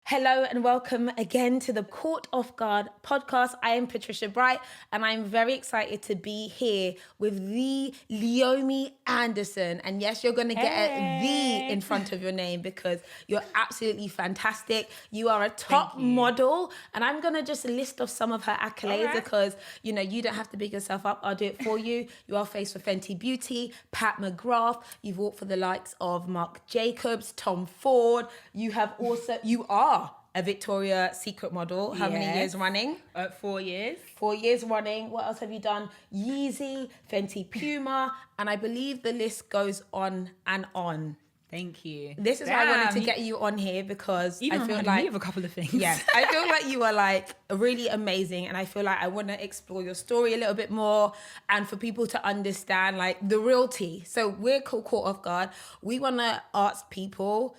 Hello and welcome again to the Caught Off Guard podcast. I am Patricia Bright and I'm very excited to be here with the Leomie Anderson. And yes, you're going to get a "the" in front of your name because you're absolutely fantastic. You are a top model, and I'm going to just list off some of her accolades because, you know, you don't have to big yourself up. I'll do it for you. You are faced for Fenty Beauty, Pat McGrath. You've walked for the likes of Marc Jacobs, Tom Ford. You are a Victoria's Secret model. How many years running? 4 years. 4 years running. What else have you done? Yeezy, Fenty Puma, and I believe the list goes on and on. Thank you. This is why I wanted to get you on here because I feel like you have a couple of things. Yes, I feel like you are like really amazing, and I feel like I want to explore your story a little bit more, and for people to understand like the real tea. So we're caught off guard. We want to ask people.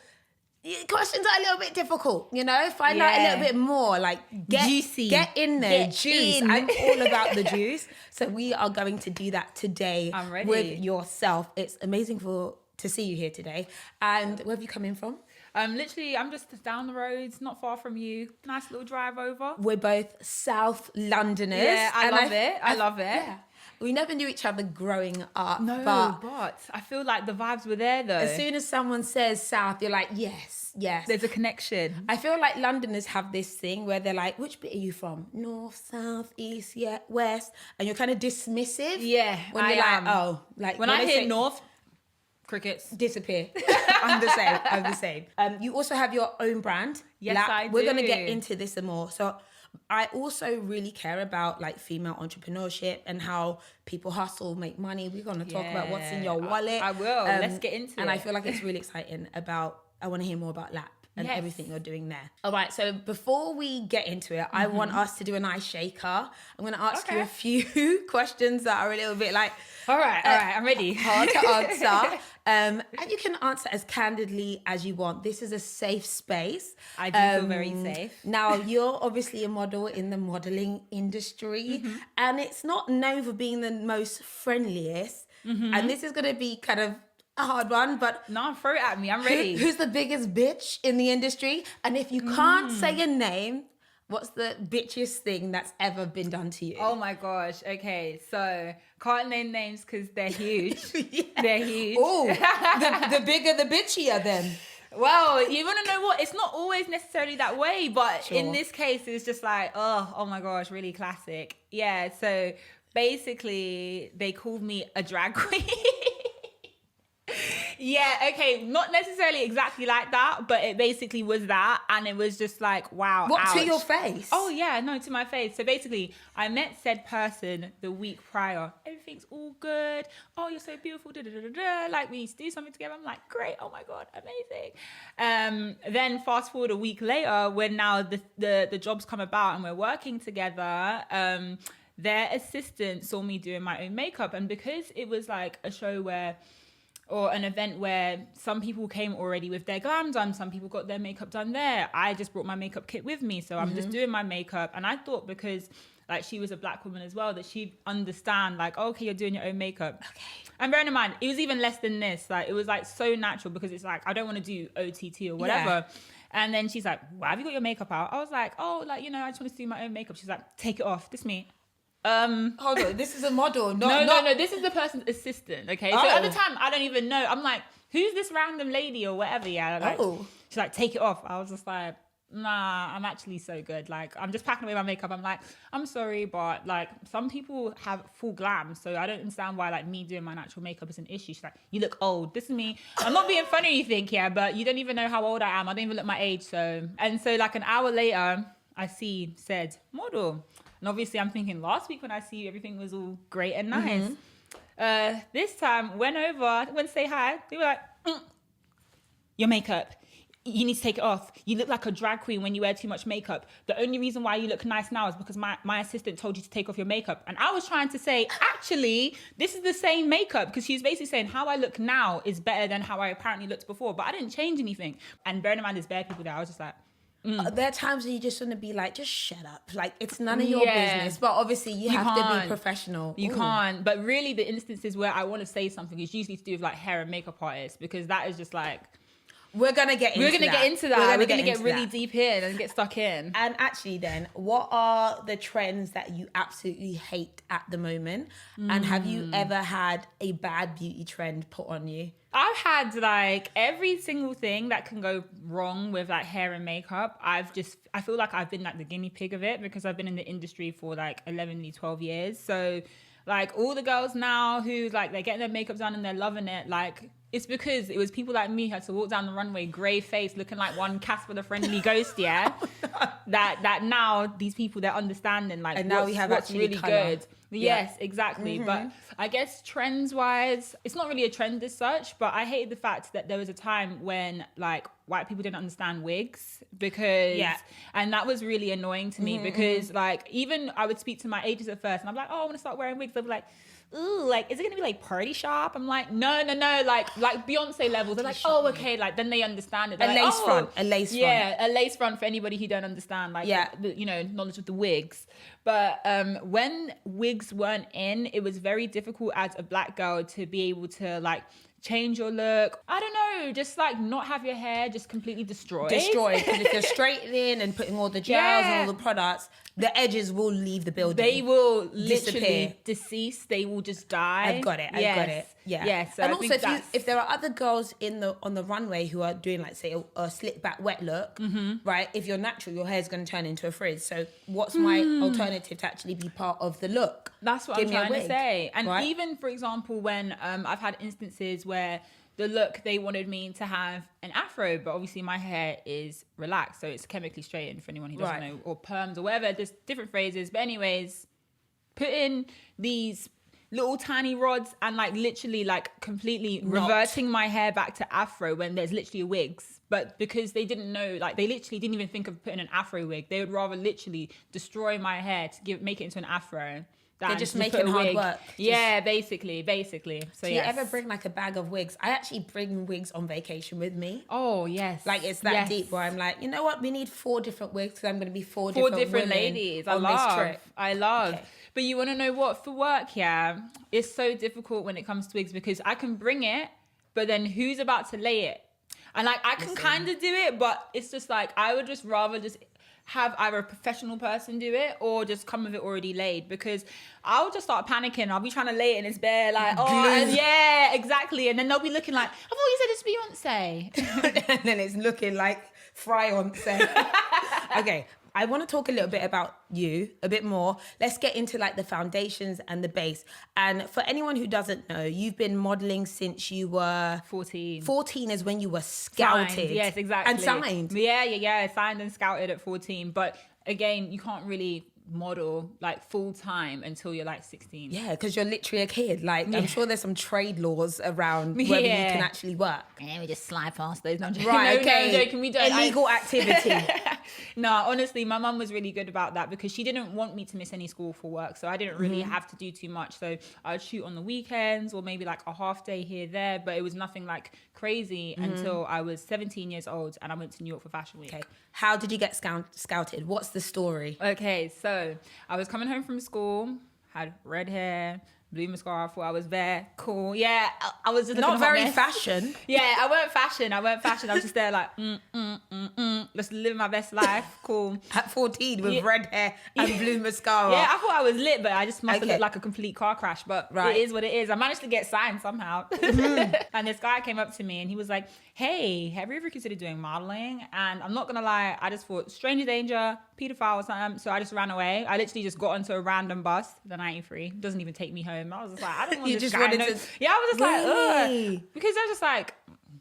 Questions are a little bit difficult, you know. Find out a little bit more, like juicy. Get in there, Get juice. in. I'm all about the juice. So we are going to do that today. I'm ready. With yourself. It's amazing to see you here today. And where have you come in from? Literally, I'm just down the road, not far from you. Nice little drive over. We're both South Londoners. Yeah, I love it. Yeah. We never knew each other growing up. No, but I feel like the vibes were there though. As soon as someone says South, you're like, yes. There's a connection. I feel like Londoners have this thing where they're like, which bit are you from? North, South, East, West? And you're kind of dismissive. Yeah, when you're like, when I hear North, crickets. Disappear. I'm the same. You also have your own brand. Yes, LAPP. I do. We're going to get into this some more. So I also really care about like female entrepreneurship and how people hustle, make money. We're going to talk about what's in your wallet. I will. Let's get into it. And I feel like it's really exciting I want to hear more about LAPP and everything you're doing there. All right, so before we get into it, I want us to do an ice shaker. I'm going to ask you a few questions that are a little bit like... All right, I'm ready. Hard to answer. And you can answer as candidly as you want. This is a safe space. I do feel very safe. Now, you're obviously a model in the modeling industry, and it's not known for being the most friendliest. And this is going to be kind of a hard one, but... No, throw it at me. I'm ready. Who's the biggest bitch in the industry? And if you can't say a name... What's the bitchiest thing that's ever been done to you? Oh my gosh. Okay, so can't name names because they're huge. They're huge. Oh, the bigger the bitchier then. Well, you want to know what? It's not always necessarily that way, but in this case, it's just like, oh my gosh, really classic. Yeah, so basically, they called me a drag queen. Yeah, okay, not necessarily exactly like that, but it basically was that, and it was just like, wow. What, ouch. to your face? Oh yeah, no, to my face. So basically, I met said person the week prior. Everything's all good. Oh, you're so beautiful. Da, da, da, da, da. Like, we need to do something together. I'm like, great. Oh my God, amazing. Then fast forward a week later, when now the jobs come about and we're working together. Their assistant saw me doing my own makeup, and because it was like a show or an event where some people came already with their glam done, some people got their makeup done there. I just brought my makeup kit with me, so I'm just doing my makeup. And I thought because like she was a black woman as well, that she'd understand like, okay, you're doing your own makeup. Okay. And bearing in mind, it was even less than this. Like it was like so natural because it's like, I don't want to do OTT or whatever. Yeah. And then she's like, well, have you got your makeup out? I was like, oh, like, you know, I just want to do my own makeup. She's like, take it off. This me. Hold on, this is a model. No, this is the person's assistant. Okay, so at the time I don't even know. I'm like, who's this random lady or whatever? Yeah, like, she's like, take it off. I was just like, nah, I'm actually so good. Like, I'm just packing away my makeup. I'm like, I'm sorry, but like, some people have full glam, so I don't understand why like me doing my natural makeup is an issue. She's like, you look old. This is me. I'm not being funny, you think, yeah, but you don't even know how old I am. I don't even look my age. So like an hour later, I see said model. And obviously I'm thinking last week when I see you, everything was all great and nice. This time, went to say hi. They were like, your makeup, you need to take it off. You look like a drag queen when you wear too much makeup. The only reason why you look nice now is because my assistant told you to take off your makeup. And I was trying to say, actually, this is the same makeup, because she was basically saying how I look now is better than how I apparently looked before. But I didn't change anything. And bearing in mind there's bare people there, I was just like, There are times where you just want to be like, just shut up. Like, it's none of your business. But obviously, you have to be professional. You can't. But really, the instances where I want to say something is usually to do with like hair and makeup artists, because that is just like... We're gonna get into that. We're gonna get really deep in and get stuck in. And actually, then, what are the trends that you absolutely hate at the moment? And have you ever had a bad beauty trend put on you? I've had like every single thing that can go wrong with like hair and makeup. I feel like I've been like the guinea pig of it because I've been in the industry for like 12 years. So like all the girls now who like they're getting their makeup done and they're loving it, like it's because it was people like me who had to walk down the runway, grey face, looking like one Casper the Friendly Ghost, yeah. that now these people, they're understanding like, and now we have what's really colour. Good. Yeah. Yes, exactly. But I guess trends wise, it's not really a trend as such, but I hated the fact that there was a time when like white people didn't understand wigs because, and that was really annoying to me because like, even I would speak to my agents at first and I'm like, oh, I want to start wearing wigs. They'd be like, ooh, like, is it going to be like party shop? I'm like, no, like Beyonce levels. They're like, oh, okay. Like, then they understand it. They're a lace front. Yeah, a lace front for anybody who don't understand, like, the knowledge of the wigs. But when wigs weren't in, it was very difficult as a black girl to be able to, like, change your look. I don't know, just like not have your hair just completely destroyed. Because if you're straightening and putting all the gels and all the products, the edges will leave the building. They will literally decease. They will just die. I've got it. Yeah. Yeah. So and also, if there are other girls on the runway who are doing like say a slick back wet look, right? If you're natural, your hair is going to turn into a frizz. So what's my alternative to actually be part of the look? That's what I'm trying to say. And even for example, when I've had instances where the look, they wanted me to have an afro, but obviously my hair is relaxed, so it's chemically straightened for anyone who doesn't know, or perms or whatever. There's different phrases, but anyways, put in these little tiny rods and like literally like completely reverting my hair back to afro when there's literally wigs. But because they didn't know, like they literally didn't even think of putting an afro wig, they would rather literally destroy my hair to make it into an afro. They're just making hard work. Yeah, basically. So do you ever bring like a bag of wigs? I actually bring wigs on vacation with me. Oh, yes. Like it's that deep where I'm like, you know what? We need 4 different wigs because I'm going to be 4 different ladies on this trip. I love. Okay. But you want to know what? For work, it's so difficult when it comes to wigs because I can bring it, but then who's about to lay it? And like I can kind of do it, but it's just like I would just rather just have either a professional person do it or just come with it already laid, because I'll just start panicking. I'll be trying to lay it and it's bare like, yeah, exactly. And then they'll be looking like, I thought you said it's Beyonce. And then it's looking like Fry-once. Okay. I want to talk a little bit about you a bit more. Let's get into like the foundations and the base. And for anyone who doesn't know, you've been modeling since you were 14. 14 is when you were scouted. Signed. Yes, exactly. And signed. Yeah. Signed and scouted at 14. But again, you can't really model like full time until you're like 16. Yeah, because you're literally a kid. Like I'm sure there's some trade laws around whether you can actually work. Yeah, we just slide past those. No, I'm joking. Right, okay. No, I'm joking. We don't. Illegal activity. No, honestly, my mum was really good about that because she didn't want me to miss any school for work, so I didn't really have to do too much. So I'd shoot on the weekends or maybe like a half day here there, but it was nothing like crazy until I was 17 years old and I went to New York for Fashion Week. Okay. How did you get scouted? What's the story? Okay, so I was coming home from school, had red hair, blue mascara, thought I was there, cool. Yeah, I was just not very fashion. Yeah, I weren't fashion. I was just there like, just living my best life, cool. At 14 with red hair and blue mascara. Yeah, I thought I was lit, but I just must have looked like a complete car crash. But it is what it is. I managed to get signed somehow. And this guy came up to me and he was like, hey, have you ever considered doing modeling? And I'm not gonna lie, I just thought stranger danger, pedophile or something. So I just ran away. I literally just got onto a random bus, the 93. Doesn't even take me home. I was just like, I don't want this guy. Yeah, I was just like, ugh. Because I was just like,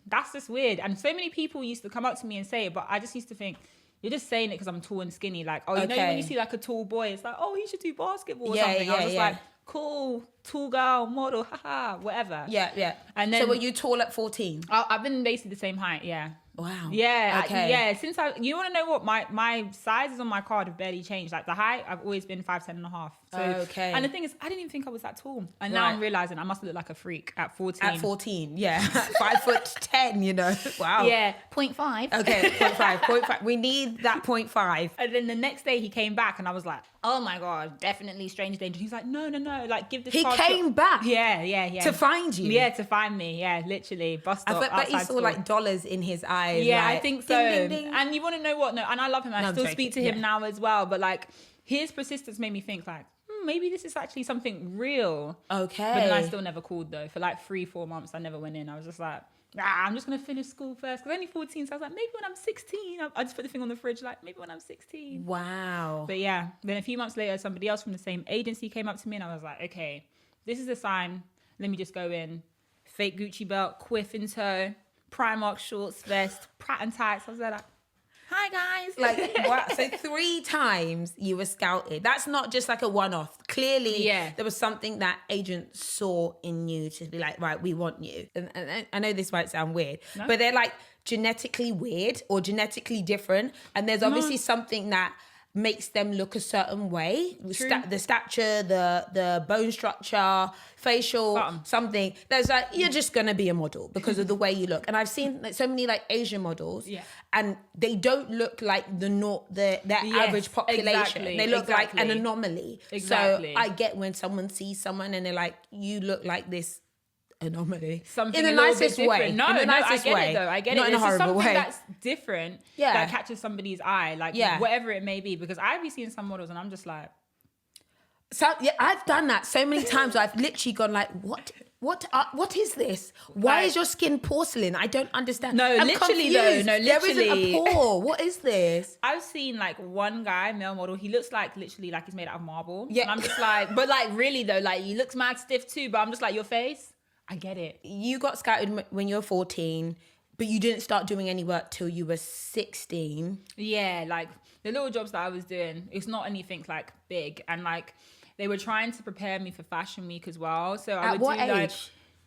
that's just weird. And so many people used to come up to me and say it, but I just used to think, you're just saying it because I'm tall and skinny. Like, oh, you know when you see like a tall boy, it's like, oh, he should do basketball or something. I was just like, cool, tall girl, model, haha, whatever. Yeah. And then, so were you tall at 14? I've been basically the same height, yeah. Wow. Yeah. Okay. Since you want to know what my sizes on my card have barely changed. Like the height, I've always been 5'10" and a half. So, okay. And the thing is, I didn't even think I was that tall. And now I'm realizing I must look like a freak at 14. At 14, yeah. 5'10", you know. Wow. Yeah, 0.5. Okay, 0.5. We need that 0.5. And then the next day he came back and I was like, oh my God, definitely strange danger. He's like, no. Like, give this He came back? Yeah. To find you? Yeah, to find me. Yeah, literally. Bus stop. I bet he saw like dollars in his eyes. Yeah, like, I think so. Ding, ding, ding. And you want to know what? No, and I love him. I still speak to him now as well. But like, his persistence made me think like, maybe this is actually something real. Okay. But then I still never called though. For like 3-4 months, I never went in. I was just like, I'm just going to finish school first. Because I'm only 14. So I was like, maybe when I'm 16. I just put the thing on the fridge, like, maybe when I'm 16. Wow. But yeah, then a few months later, somebody else from the same agency came up to me and I was like, okay, this is a sign. Let me just go in. Fake Gucci belt, quiff in tow, Primark shorts, vest, Pratt and tights. I was like, hi guys. Like, what? So 3 times you were scouted. That's not just like a one-off. Clearly, there was something that agents saw in you to be like, right, we want you. And I know this might sound weird, but they're like genetically weird or genetically different. And there's obviously something that makes them look a certain way. The stature, the bone structure, facial, something. There's like, you're just going to be a model because of the way you look. And I've seen like so many like Asian models and they don't look like their average population. Exactly, they look like an anomaly. Exactly. So I get when someone sees someone and they're like, you look like this anomaly. Something in the nicest way. No, in the nicest I get way. it though. I get Not it. in a horrible something way. That's different that catches somebody's eye, like whatever it may be. Because I've been seeing some models and I'm just like, so yeah, I've done that so many times. I've literally gone like, what is this? Why is your skin porcelain? I don't understand. No, I'm literally confused. though. No, There literally. isn't a pore. What is this? I've seen like one guy, male model, he looks like literally like he's made out of marble. Yeah. And I'm just like, but like really though, like he looks mad stiff too, but I'm just like, your face, I get it. You got scouted when you were 14, but you didn't start doing any work till you were 16. Yeah, like the little jobs that I was doing, it's not anything like big. And like they were trying to prepare me for Fashion Week as well. So I would what do like,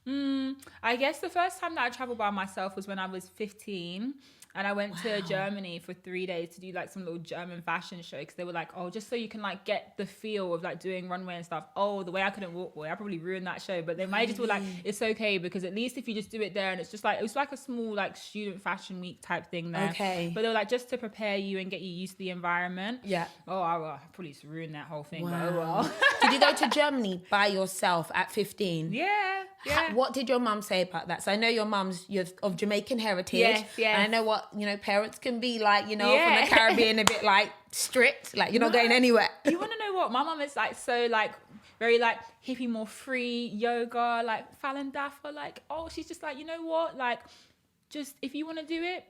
age? I guess the first time that I traveled by myself was when I was 15. And I went to Germany for 3 days to do like some little German fashion show because they were like, oh, just so you can like get the feel of like doing runway and stuff. Oh, the way I couldn't walk, boy, I probably ruined that show. But then my agents were like, it's okay because at least if you just do it there and it's just like, it was like a small like student fashion week type thing there. Okay. But they were like, just to prepare you and get you used to the environment. Yeah. Oh, I probably just ruined that whole thing. Wow. But oh well. Did you go to Germany by yourself at 15? Yeah. What did your mum say about that? So I know your mum's of Jamaican heritage. Yes. And I know what, parents can be like, from the Caribbean, a bit like strict, like you're not going anywhere. You want to know what? My mum is like so like very like hippie, more free, yoga, like Fallon Dafa, like, oh, she's just like, you know what? Like, just if you want to do it,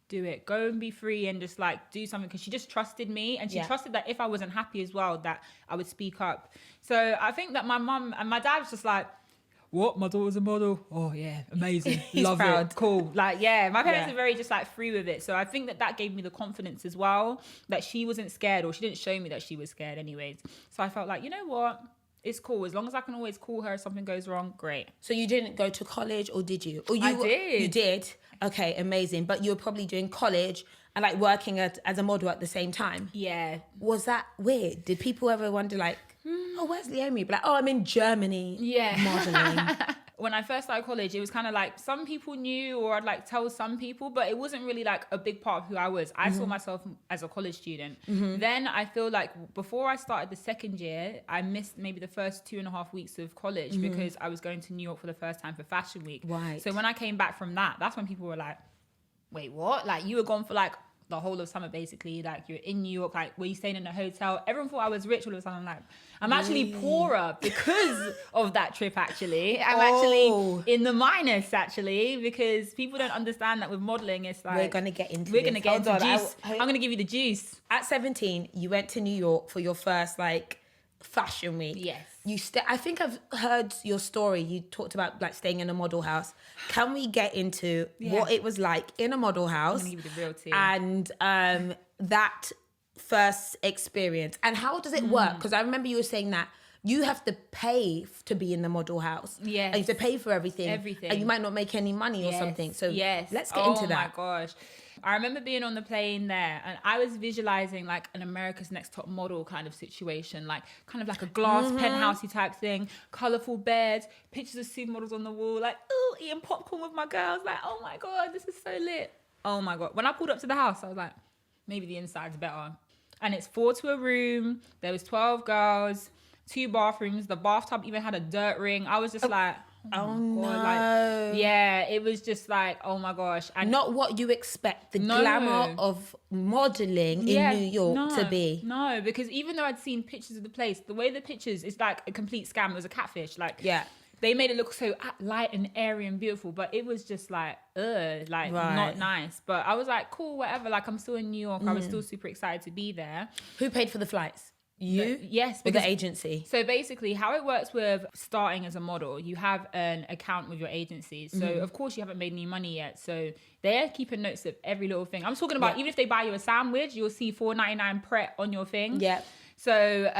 do it. Go and be free and just like do something because she just trusted me and she trusted that if I wasn't happy as well, that I would speak up. So I think that my mum and my dad was just like, what? My daughter's a model? Oh, yeah. Amazing. Love proud. it. Cool. Like, yeah. My parents are very just like free with it. So I think that gave me the confidence as well that she wasn't scared or she didn't show me that she was scared anyways. So I felt like, you know what? It's cool. As long as I can always call her if something goes wrong, great. So you didn't go to college or did you? Or I did. You did? Okay, amazing. But you were probably doing college and like working as a model at the same time. Yeah. Was that weird? Did people ever wonder like, oh, where's Leomie? But like, oh, I'm in Germany. Yeah. Modeling. When I first started college, it was kind of like some people knew or I'd like tell some people, but it wasn't really like a big part of who I was. I saw myself as a college student. Then I feel like before I started the second year, I missed maybe the first 2.5 weeks of college because I was going to New York for the first time for Fashion Week. Right. So when I came back from that, that's when people were like, wait, what? Like you were gone for like the whole of summer basically, like you're in New York, like were you staying in a hotel? Everyone thought I was rich. All of a sudden I'm like, I'm actually poorer because of that trip actually. I'm actually in the minus actually because people don't understand that with modeling it's like we're going to get into juice. I'm going to give you the juice. At 17, you went to New York for your first like Fashion Week. Yes. I think I've heard your story. You talked about like staying in a model house. Can we get into what it was like in a model house? I'm gonna give you the real tea. And that first experience. And how does it work? Because I remember you were saying that you have to pay to be in the model house. Yes. And you have to pay for everything. Everything. And you might not make any money or something. So let's get into that. Oh my gosh. I remember being on the plane there and I was visualizing like an America's Next Top Model kind of situation, like kind of like a glass penthousey type thing, colorful beds, pictures of supermodels on the wall, like, ooh, eating popcorn with my girls, like, oh my God, this is so lit. Oh my God. When I pulled up to the house, I was like, maybe the inside's better. And it's 4 to a room. There was 12 girls, 2 bathrooms. The bathtub even had a dirt ring. I was just like, oh no. Like, yeah, it was just like, oh my gosh. And not what you expect the glamour of modeling in New York to be. No, because even though I'd seen pictures of the place, the way the pictures is like a complete scam. It was a catfish. Like, yeah. They made it look so light and airy and beautiful, but it was just like, not nice. But I was like, cool, whatever. Like, I'm still in New York. I was still super excited to be there. Who paid for the flights? You? Yes. Or the agency? So basically, how it works with starting as a model, you have an account with your agency. So, of course, you haven't made any money yet. So they're keeping notes of every little thing. I'm talking about even if they buy you a sandwich, you'll see $4.99 Pret on your thing. Yeah. So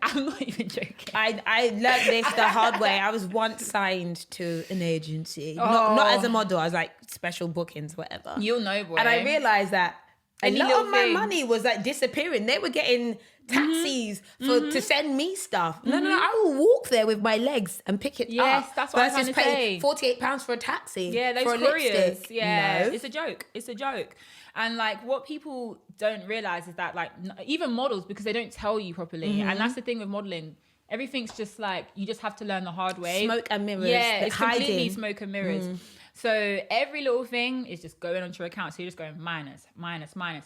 I'm not even joking. I learned this the hard way. I was once signed to an agency. Not as a model. I was like special bookings, whatever. You'll know, boy. And I realized that a lot of my money was like disappearing. They were getting taxis to send me stuff. No, I will walk there with my legs and pick it up. Yes, that's what I'm trying to say. £48 for a taxi. Yeah, those for couriers. Yeah, no. It's a joke. And like what people don't realize is that like even models, because they don't tell you properly. And that's the thing with modeling. Everything's just like, you just have to learn the hard way. Smoke and mirrors. Yeah, it's completely smoke and mirrors. So every little thing is just going onto your account. So you're just going minus.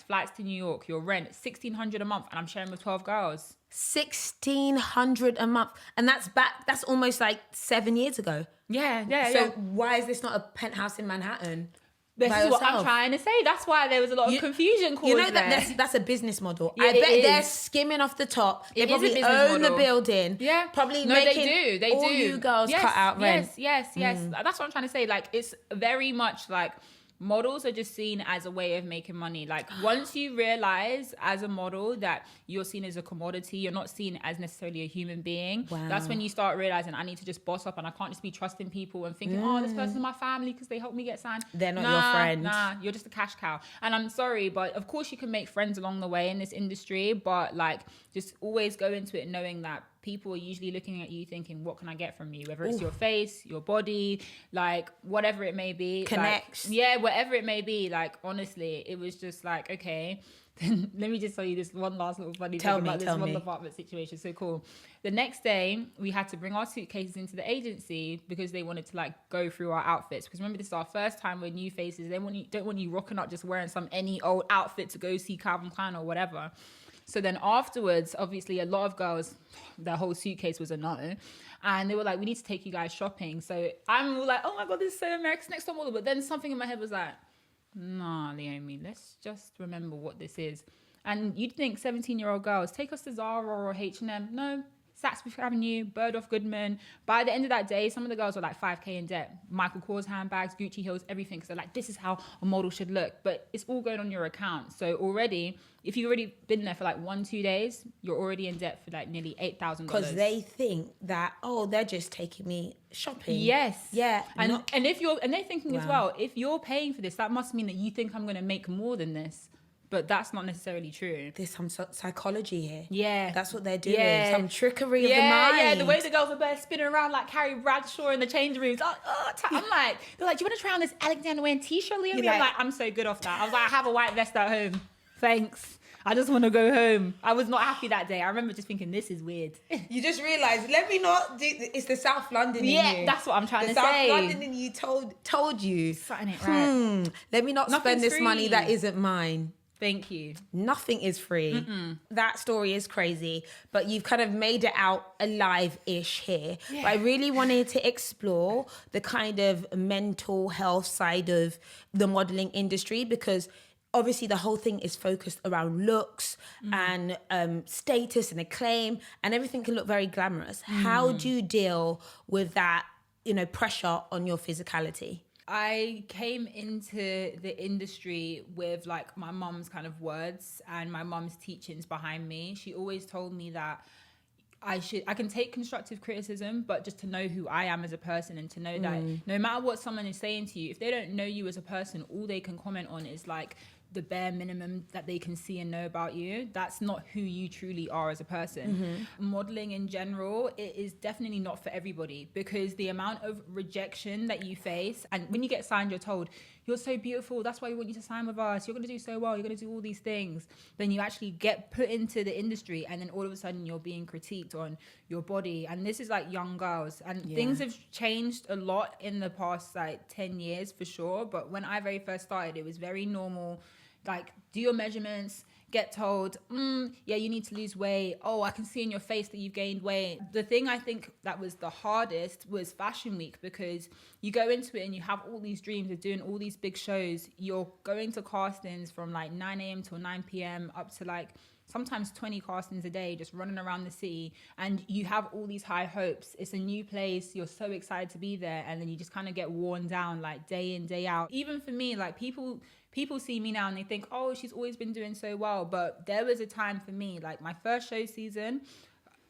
Flights to New York, your rent, $1,600 a month. And I'm sharing with 12 girls. $1,600 a month. And that's almost like 7 years ago. Yeah. So why is this not a penthouse in Manhattan? This is what I'm trying to say. That's why there was a lot of confusion caused. You know that's a business model. Yeah, I bet they're skimming off the top. They probably own the building. Yeah, probably they do. all you girls cut out rent. Yes. That's what I'm trying to say. Like, it's very much like models are just seen as a way of making money. Like, once you realize as a model that you're seen as a commodity, you're not seen as necessarily a human being. Wow. That's when you start realizing I need to just boss up and I can't just be trusting people and thinking, oh, this person's my family because they helped me get signed. They're not your friend. Nah, you're just a cash cow. And I'm sorry, but of course you can make friends along the way in this industry, but like, just always go into it knowing that people are usually looking at you thinking, what can I get from you? Whether it's your face, your body, like whatever it may be. Connects. Like, whatever it may be. Like, honestly, it was just like, okay, let me just tell you this one last little funny thing about this one apartment situation. So cool. The next day, we had to bring our suitcases into the agency because they wanted to like go through our outfits. Because remember, this is our first time with new faces. They don't want you rocking up just wearing any old outfit to go see Calvin Klein or whatever. So then afterwards, obviously, a lot of girls, their whole suitcase was a no. And they were like, we need to take you guys shopping. So I'm all like, oh my God, this is so America's Next Top Model. But then something in my head was like, nah, Leomie, let's just remember what this is. And you'd think 17-year-old girls, take us to Zara or H&M. No, Saks Fifth Avenue, Bergdorf Goodman. By the end of that day, some of the girls were like 5K in debt. Michael Kors handbags, Gucci heels, everything. Because they're like, this is how a model should look. But it's all going on your account. So already, if you've already been there for like 1-2 days, you're already in debt for like nearly $8,000. Because they think that, oh, they're just taking me shopping. Yes. Yeah. And they're thinking as well, if you're paying for this, that must mean that you think I'm going to make more than this. But that's not necessarily true. There's some psychology here. Yeah. That's what they're doing. Yeah. Some trickery of the mind. Yeah, the way the girls are there spinning around like Carrie Bradshaw in the change rooms. I'm like, they're like, do you want to try on this Alexander Wang t-shirt, Leomie? I'm like, I'm so good off that. I was like, I have a white vest at home. Thanks. I just want to go home. I was not happy that day. I remember just thinking, this is weird. You just realised, let me not do, it's the South London in you. Yeah, that's what I'm trying to say. The South London in you told you. Something it right. Let me not spend this money that isn't mine. Thank you. Nothing is free. That story is crazy, but you've kind of made it out alive-ish here. Yeah. But I really wanted to explore the kind of mental health side of the modeling industry, because obviously the whole thing is focused around looks and status and acclaim, and everything can look very glamorous. How do you deal with that, pressure on your physicality? I came into the industry with like my mum's kind of words and my mum's teachings behind me. She always told me that I can take constructive criticism, but just to know who I am as a person, and to know that no matter what someone is saying to you, if they don't know you as a person, all they can comment on is like the bare minimum that they can see and know about you. That's not who you truly are as a person. Modeling in general, it is definitely not for everybody, because the amount of rejection that you face, and when you get signed, you're told, you're so beautiful, that's why we want you to sign with us, you're going to do so well, you're going to do all these things. Then you actually get put into the industry, and then all of a sudden you're being critiqued on your body. And this is like young girls, and things have changed a lot in the past like 10 years for sure. But when I very first started, it was very normal. Like, do your measurements, get told, yeah, you need to lose weight. Oh, I can see in your face that you've gained weight. The thing I think that was the hardest was Fashion Week, because you go into it and you have all these dreams of doing all these big shows. You're going to castings from like 9 a.m. till 9 p.m. up to like sometimes 20 castings a day, just running around the city, and you have all these high hopes. It's a new place, you're so excited to be there, and then you just kind of get worn down like day in, day out. Even for me, like people see me now and they think, oh, she's always been doing so well. But there was a time for me, like my first show season,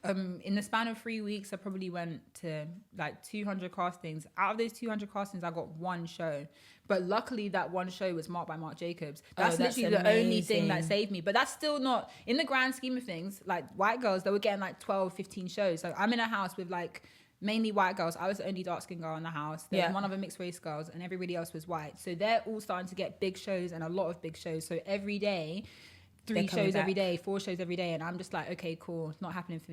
in the span of 3 weeks, I probably went to like 200 castings. Out of those 200 castings, I got one show. But luckily, that one show was marked by Marc Jacobs. That's literally the only thing that saved me. But that's still not, in the grand scheme of things, like white girls, they were getting like 12, 15 shows. So I'm in a house with like mainly white girls. I was the only dark-skinned girl in the house. There was one other mixed race girls, and everybody else was white. So they're all starting to get big shows, and a lot of big shows. So every day, 3 shows every day, 4 shows every day, and I'm just like, okay, cool, it's not happening for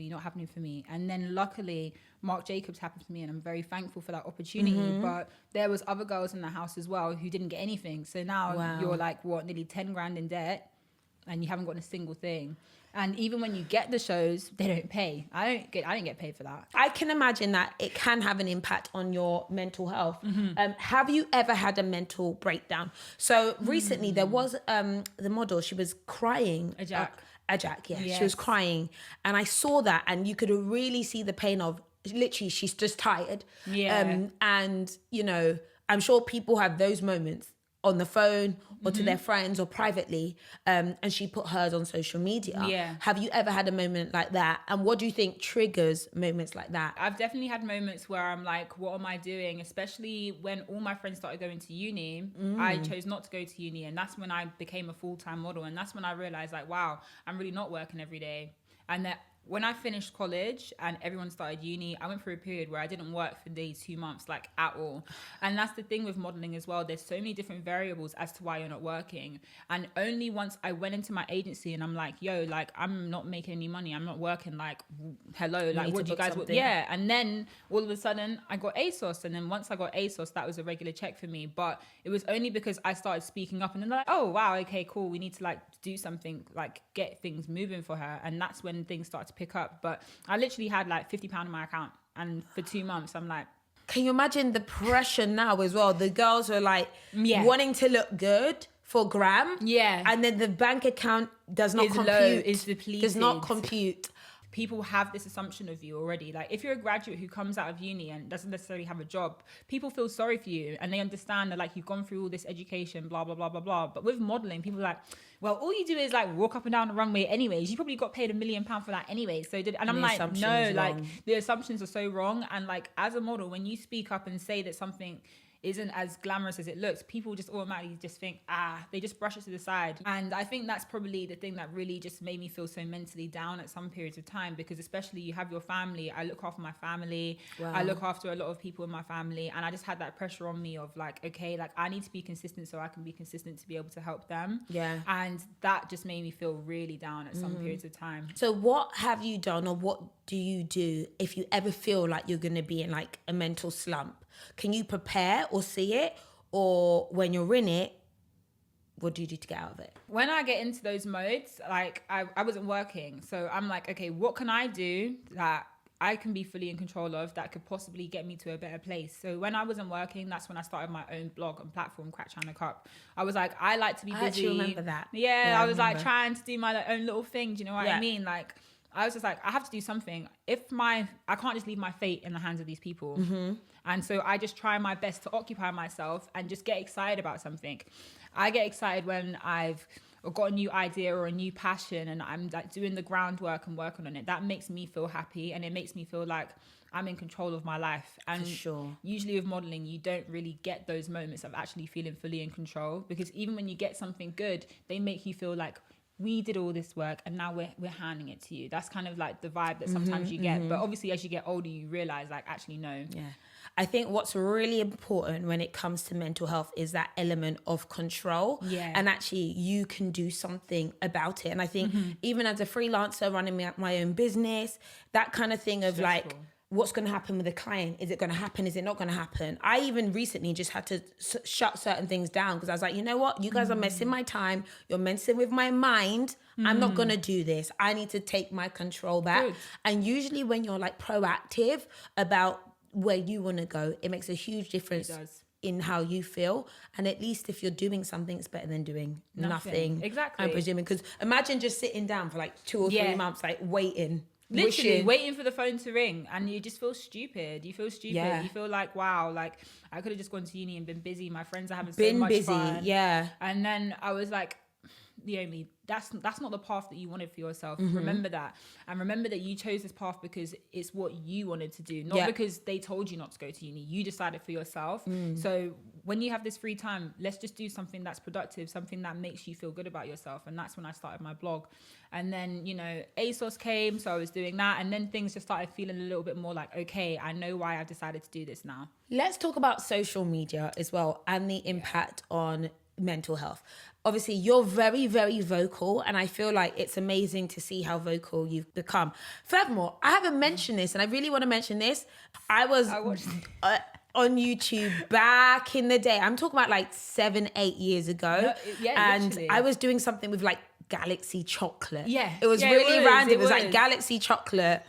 me. And then luckily Marc Jacobs happened for me, and I'm very thankful for that opportunity. But there was other girls in the house as well who didn't get anything. So now you're like, what, nearly 10 grand in debt, and you haven't gotten a single thing. And even when you get the shows, they don't pay. I didn't get paid for that. I can imagine that it can have an impact on your mental health. Have you ever had a mental breakdown? So recently there was the model, she was crying. Ajak, yeah. Yes. She was crying. And I saw that, and you could really see the pain of, literally, she's just tired. Yeah. And, you know, I'm sure people have those moments on the phone or to their friends or privately, and she put hers on social media. Yeah. Have you ever had a moment like that? And what do you think triggers moments like that? I've definitely had moments where I'm like, what am I doing? Especially when all my friends started going to uni, I chose not to go to uni. And that's when I became a full-time model. And that's when I realized, like, wow, I'm really not working every day. And that when I finished college and everyone started uni, I went through a period where I didn't work for nearly 2 months, like at all. And that's the thing with modeling as well. There's so many different variables as to why you're not working. And only once I went into my agency and I'm like, yo, like, I'm not making any money. I'm not working. Like, hello, like, what do you guys want? Yeah. And then all of a sudden I got ASOS. And then once I got ASOS, that was a regular check for me. But it was only because I started speaking up, and then like, oh, wow, okay, cool. We need to like do something, like get things moving for her. And that's when things started to pick up. But I literally had like £50 in my account, and for 2 months I'm like, can you imagine the pressure now as well? The girls are like wanting to look good for gram, and then the bank account does not compute, is depleted, does not compute. People have this assumption of you already. Like, if you're a graduate who comes out of uni and doesn't necessarily have a job, people feel sorry for you, and they understand that like you've gone through all this education, blah blah blah blah blah. But with modeling, people are like, well, all you do is like walk up and down the runway anyways. You probably got paid £1 million for that anyway. And I'm like, no, like the assumptions are so wrong. And like, as a model, when you speak up and say that something isn't as glamorous as it looks, people just automatically just think, they just brush it to the side. And I think that's probably the thing that really just made me feel so mentally down at some periods of time, because especially you have your family. I look after my family. Wow. I look after a lot of people in my family, and I just had that pressure on me of like, okay, like I need to be consistent so I can be consistent to be able to help them. Yeah. And that just made me feel really down at some periods of time. So what have you done, or what do you do if you ever feel like you're going to be in like a mental slump? Can you prepare or see it? Or when you're in it, what do you do to get out of it? When I get into those modes, like I wasn't working. So I'm like, okay, what can I do that I can be fully in control of that could possibly get me to a better place? So when I wasn't working, that's when I started my own blog and platform, Crack China Cup. I was like, I like to be busy. I actually remember that. Yeah, I was like trying to do my own little thing. Do you know what I mean? Like, I was just like, I have to do something. I can't just leave my fate in the hands of these people. And so I just try my best to occupy myself and just get excited about something. I get excited when I've got a new idea or a new passion and I'm like doing the groundwork and working on it, that makes me feel happy and it makes me feel like I'm in control of my life. And for sure, usually with modeling, you don't really get those moments of actually feeling fully in control, because even when you get something good, they make you feel like we did all this work and now we're handing it to you. That's kind of like the vibe that sometimes you get. But obviously as you get older, you realize like, actually, no. Yeah. I think what's really important when it comes to mental health is that element of control. Yeah. And actually you can do something about it. And I think even as a freelancer running my own business, that kind of thing of like, what's going to happen with a client? Is it going to happen? Is it not going to happen? I even recently just had to shut certain things down because I was like, you know what? You guys are messing my time. You're messing with my mind. I'm not going to do this. I need to take my control back. Good. And usually when you're like proactive about where you want to go, it makes a huge difference in how you feel. And at least if you're doing something, it's better than doing nothing. Exactly. I'm presuming. Because imagine just sitting down for like 2 or 3 months, like waiting. Literally waiting for the phone to ring, and you just feel stupid. You feel stupid. Yeah. You feel like, wow, like I could have just gone to uni and been busy. My friends are having so much fun. Yeah. And then I was like, Leomie, that's not the path that you wanted for yourself. Remember that. And remember that you chose this path because it's what you wanted to do, not because they told you not to go to uni. You decided for yourself. So when you have this free time, let's just do something that's productive, something that makes you feel good about yourself. And that's when I started my blog. And then, you know, ASOS came, so I was doing that. And then things just started feeling a little bit more like, okay, I know why I've decided to do this now. Let's talk about social media as well and the impact on mental health. Obviously, you're very, very vocal, and I feel like it's amazing to see how vocal you've become. Furthermore, I haven't mentioned this, and I really want to mention this. I watched on YouTube back in the day. I'm talking about like 7-8 years ago. And literally. I was doing something with like Galaxy chocolate. Yeah. It was Yeah, really random. It was like was. Galaxy chocolate.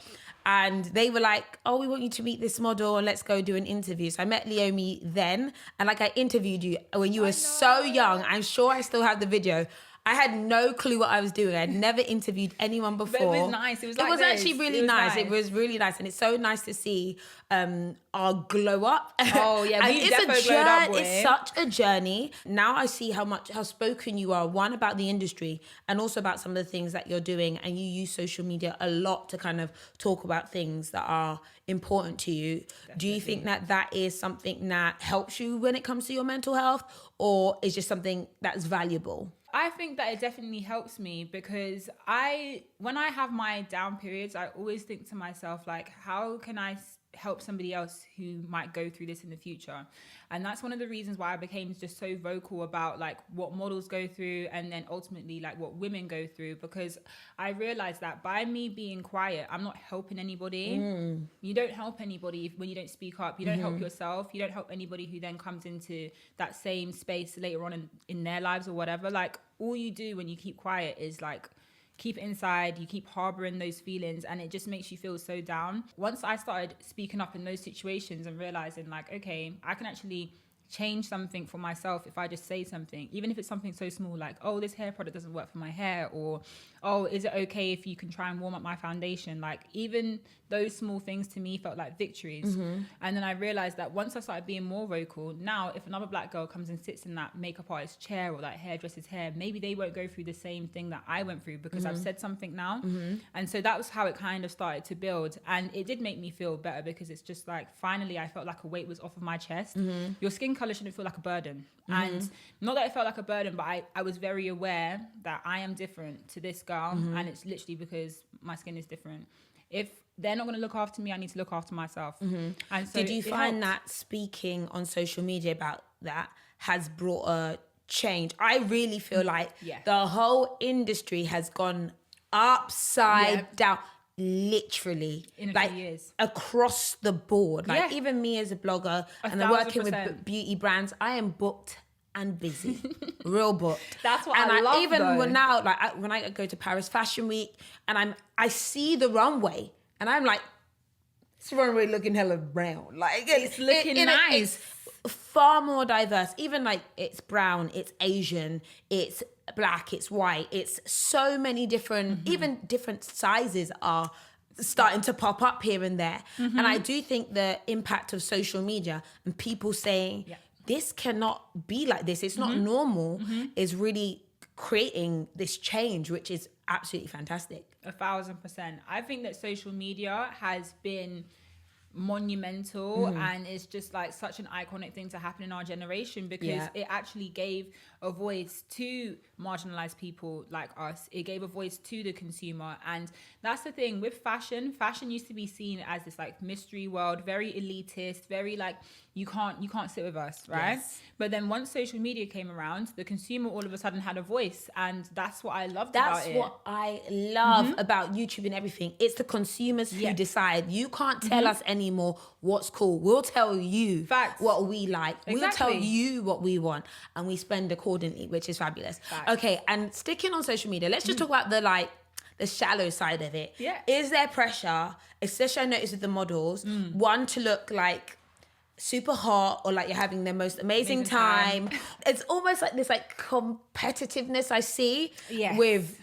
And they were like, oh, we want you to meet this model and let's go do an interview. So I met Leomie then. And like I interviewed you when you were so young. I'm sure I still have the video. I had no clue what I was doing. I had never interviewed anyone before. But it was nice. It was like actually really nice. It was really nice. And it's so nice to see our glow up. Oh, yeah. And We've definitely glowed up, boy. It's such a journey. Now I see how spoken you are, one, about the industry and also about some of the things that you're doing. And you use social media a lot to kind of talk about things that are important to you. Definitely. Do you think that is something that helps you when it comes to your mental health, or is just something that's valuable? I think that it definitely helps me because when I have my down periods, I always think to myself, like, how can I help somebody else who might go through this in the future? And that's one of the reasons why I became just so vocal about like what models go through and then ultimately like what women go through, because I realized that by me being quiet, I'm not helping anybody. You don't help anybody when you don't speak up. You don't help yourself. You don't help anybody who then comes into that same space later on in their lives or whatever. Like all you do when you keep quiet is like keep it inside, you keep harboring those feelings, and it just makes you feel so down. Once I started speaking up in those situations and realizing like, okay, I can actually change something for myself if I just say something, even if it's something so small like, oh, this hair product doesn't work for my hair, or oh, is it okay if you can try and warm up my foundation? Like even those small things to me felt like victories. And then I realized that once I started being more vocal, now if another black girl comes and sits in that makeup artist's chair or that hairdresser's hair, maybe they won't go through the same thing that I went through because I've said something now. And so that was how it kind of started to build, and it did make me feel better because it's just like finally I felt like a weight was off of my chest. Your skin color shouldn't feel like a burden. And not that it felt like a burden, but I was very aware that I am different to this girl, and it's literally because my skin is different. If they're not going to look after me, I need to look after myself. And so did you find that speaking on social media about that has brought a change? I really feel like the whole industry has gone upside down. Literally in a like few years across the board, like even me as a blogger and I'm working with beauty brands, I am booked and busy. Real booked. That's what and I love even though. now, like when I go to Paris Fashion Week and I see the runway and I'm like, this runway looking hella brown, like it's looking nice. It's far more diverse. Even like it's brown, it's Asian, it's black, it's white, it's so many different, even different sizes are starting to pop up here and there. And I do think the impact of social media and people saying this cannot be like this, it's not normal, is really creating this change, which is absolutely fantastic. 1,000%. I think that social media has been monumental and it's just like such an iconic thing to happen in our generation, because it actually gave a voice to marginalized people like us. It gave a voice to the consumer. And that's the thing with fashion used to be seen as this like mystery world, very elitist, very like you can't sit with us, right? Yes. But then once social media came around, the consumer all of a sudden had a voice, and that's what I loved about it. That's what I love about YouTube and everything. It's the consumers who decide. You can't tell us anymore what's cool. We'll tell you what we like. Exactly. We'll tell you what we want, and we spend accordingly, which is fabulous. Facts. Okay, and sticking on social media, let's just talk about the shallow side of it. Yeah. Is there pressure, especially I noticed with the models, one to look like super hot or like you're having the most amazing time. It's almost like this like competitiveness I see with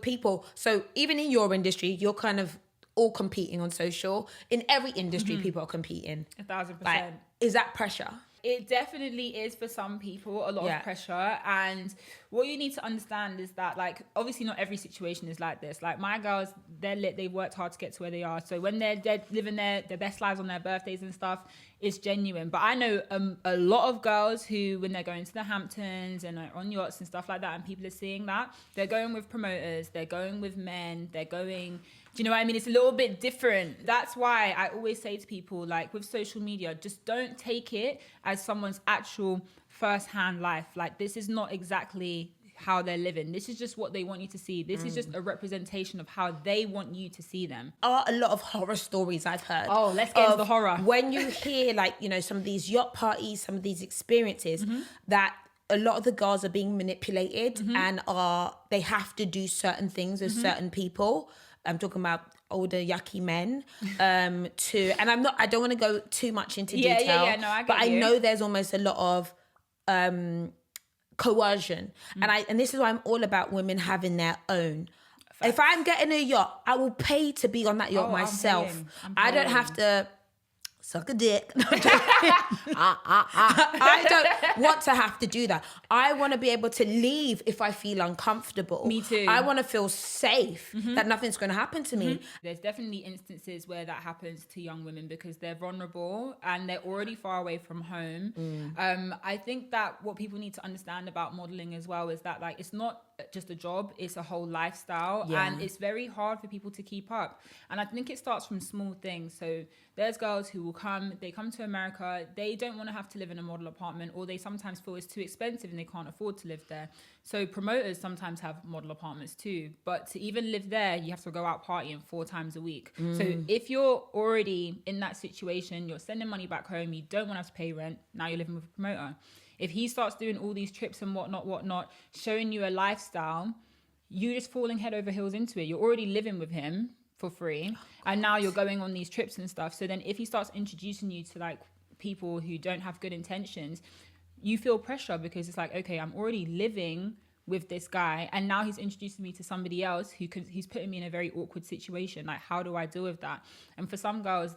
people. So even in your industry, you're kind of all competing on social. In every industry, people are competing. 1,000%. Like, is that pressure? It definitely is for some people, a lot of pressure. And what you need to understand is that, like, obviously not every situation is like this. Like, my girls, they're lit, they've worked hard to get to where they are. So when they're living their best lives on their birthdays and stuff, it's genuine. But I know a lot of girls who, when they're going to the Hamptons and like on yachts and stuff like that, and people are seeing that, they're going with promoters, they're going with men, they're going... Do you know what I mean? It's a little bit different. That's why I always say to people, like with social media, just don't take it as someone's actual first-hand life. Like, this is not exactly how they're living. This is just what they want you to see. This is just a representation of how they want you to see them. Are a lot of horror stories I've heard. Oh, let's get into the horror. When you hear, like, you know, some of these yacht parties, some of these experiences that a lot of the girls are being manipulated and they have to do certain things with certain people. I'm talking about older yucky men and I don't want to go too much into detail. No, I get but you. I know there's almost a lot of coercion. And this is why I'm all about women having their own. Facts. If I'm getting a yacht, I will pay to be on that yacht myself. I don't have to suck a dick. I don't want to have to do that. I want to be able to leave if I feel uncomfortable. Me too. I want to feel safe that nothing's going to happen to me. There's definitely instances where that happens to young women because they're vulnerable and they're already far away from home. I think that what people need to understand about modeling as well is that, like, it's not just a job, it's a whole lifestyle, and it's very hard for people to keep up. And I think it starts from small things. So there's girls who will come to America, they don't want to have to live in a model apartment, or they sometimes feel it's too expensive and they can't afford to live there. So promoters sometimes have model apartments too, but to even live there, you have to go out partying 4 times a week. So if you're already in that situation, you're sending money back home, you don't want to have to pay rent, now you're living with a promoter. If he starts doing all these trips and whatnot, showing you a lifestyle, you just falling head over heels into it. You're already living with him for free, and now you're going on these trips and stuff. So then if he starts introducing you to, like, people who don't have good intentions, you feel pressure because it's like, okay, I'm already living with this guy, and now he's introducing me to somebody else he's putting me in a very awkward situation. Like, how do I deal with that? And for some girls,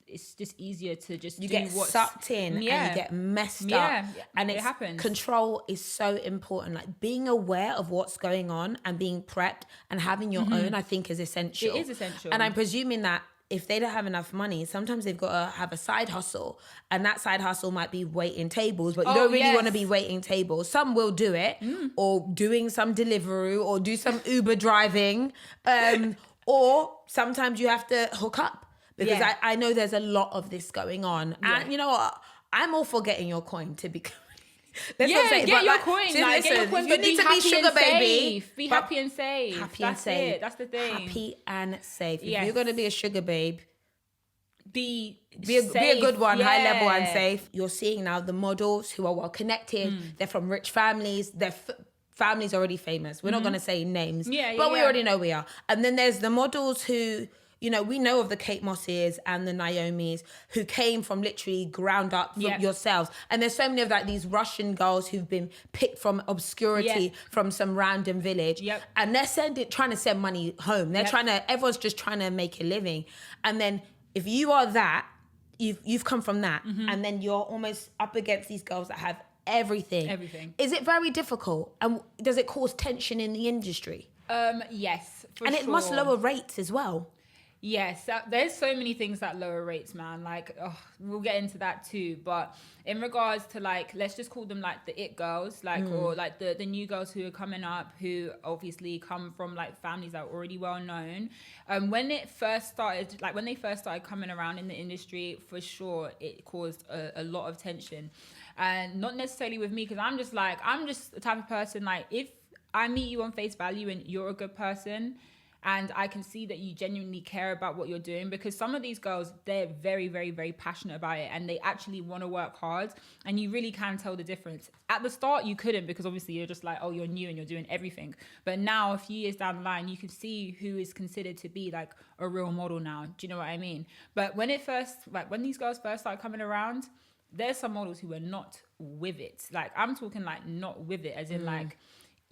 it's just easier to just sucked in and you get messed up. And it happens. Control is so important. Like, being aware of what's going on and being prepped and having your own, I think, is essential. It is essential. And I'm presuming that if they don't have enough money, sometimes they've got to have a side hustle, and that side hustle might be waiting tables, but you don't really want to be waiting tables. Some will do it, or doing some Deliveroo, or do some Uber driving, or sometimes you have to hook up. Because I know there's a lot of this going on. And you know what? I'm all for getting your coin, to be coin. Get your coin. You need to be sugar baby. Be happy and safe. That's it. That's the thing. Happy and safe. If you're going to be a sugar babe, be a good one, high level and safe. You're seeing now the models who are well connected. They're from rich families. Their family's already famous. We're not going to say names, but we already know we are. And then there's the models who... You know, we know of the Kate Mosses and the Naomis who came from literally ground up from yourselves. And there's so many of, like, these Russian girls who've been picked from obscurity from some random village. And they're trying to send money home. Everyone's just trying to make a living. And then if you are that, you've come from that. And then you're almost up against these girls that have everything. Is it very difficult? And does it cause tension in the industry? Yes, for and sure. It must lower rates as well. Yes, there's so many things that lower rates, man. Like, we'll get into that too. But in regards to, like, let's just call them like the it girls, like, or like the new girls who are coming up, who obviously come from like families that are already well known. When they first started coming around in the industry, for sure, it caused a lot of tension, and not necessarily with me, because I'm just the type of person, like, if I meet you on face value and you're a good person, and I can see that you genuinely care about what you're doing, because some of these girls, they're very, very, very passionate about it, and they actually want to work hard, and you really can tell the difference. At the start, you couldn't, because obviously you're just like, oh, you're new and you're doing everything. But now, a few years down the line, you can see who is considered to be like a real model now. Do you know what I mean? But when these girls first started coming around, there's some models who were not with it. Like, I'm talking like not with it, as in like,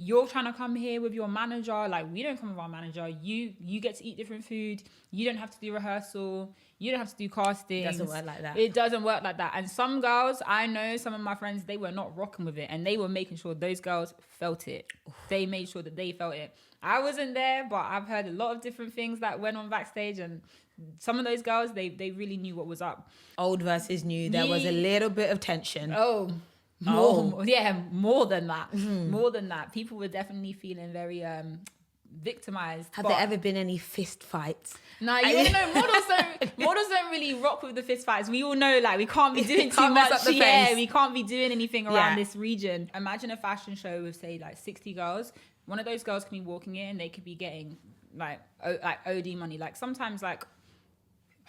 you're trying to come here with your manager. Like, we don't come with our manager. You get to eat different food. You don't have to do rehearsal. You don't have to do casting. It doesn't work like that. It doesn't work like that. And some girls, I know some of my friends, they were not rocking with it. And they were making sure those girls felt it. They made sure that they felt it. I wasn't there, but I've heard a lot of different things that went on backstage. And some of those girls, they really knew what was up. Old versus new. There was a little bit of tension. More than that. More than that. People were definitely feeling very victimized. Have there ever been any fist fights? No, you know, models don't really rock with the fist fights. We all know, like, we can't be doing too much. We can't be doing anything around this region. Imagine a fashion show with, say, like 60 girls. One of those girls can be walking in, they could be getting like OD money. Like, sometimes like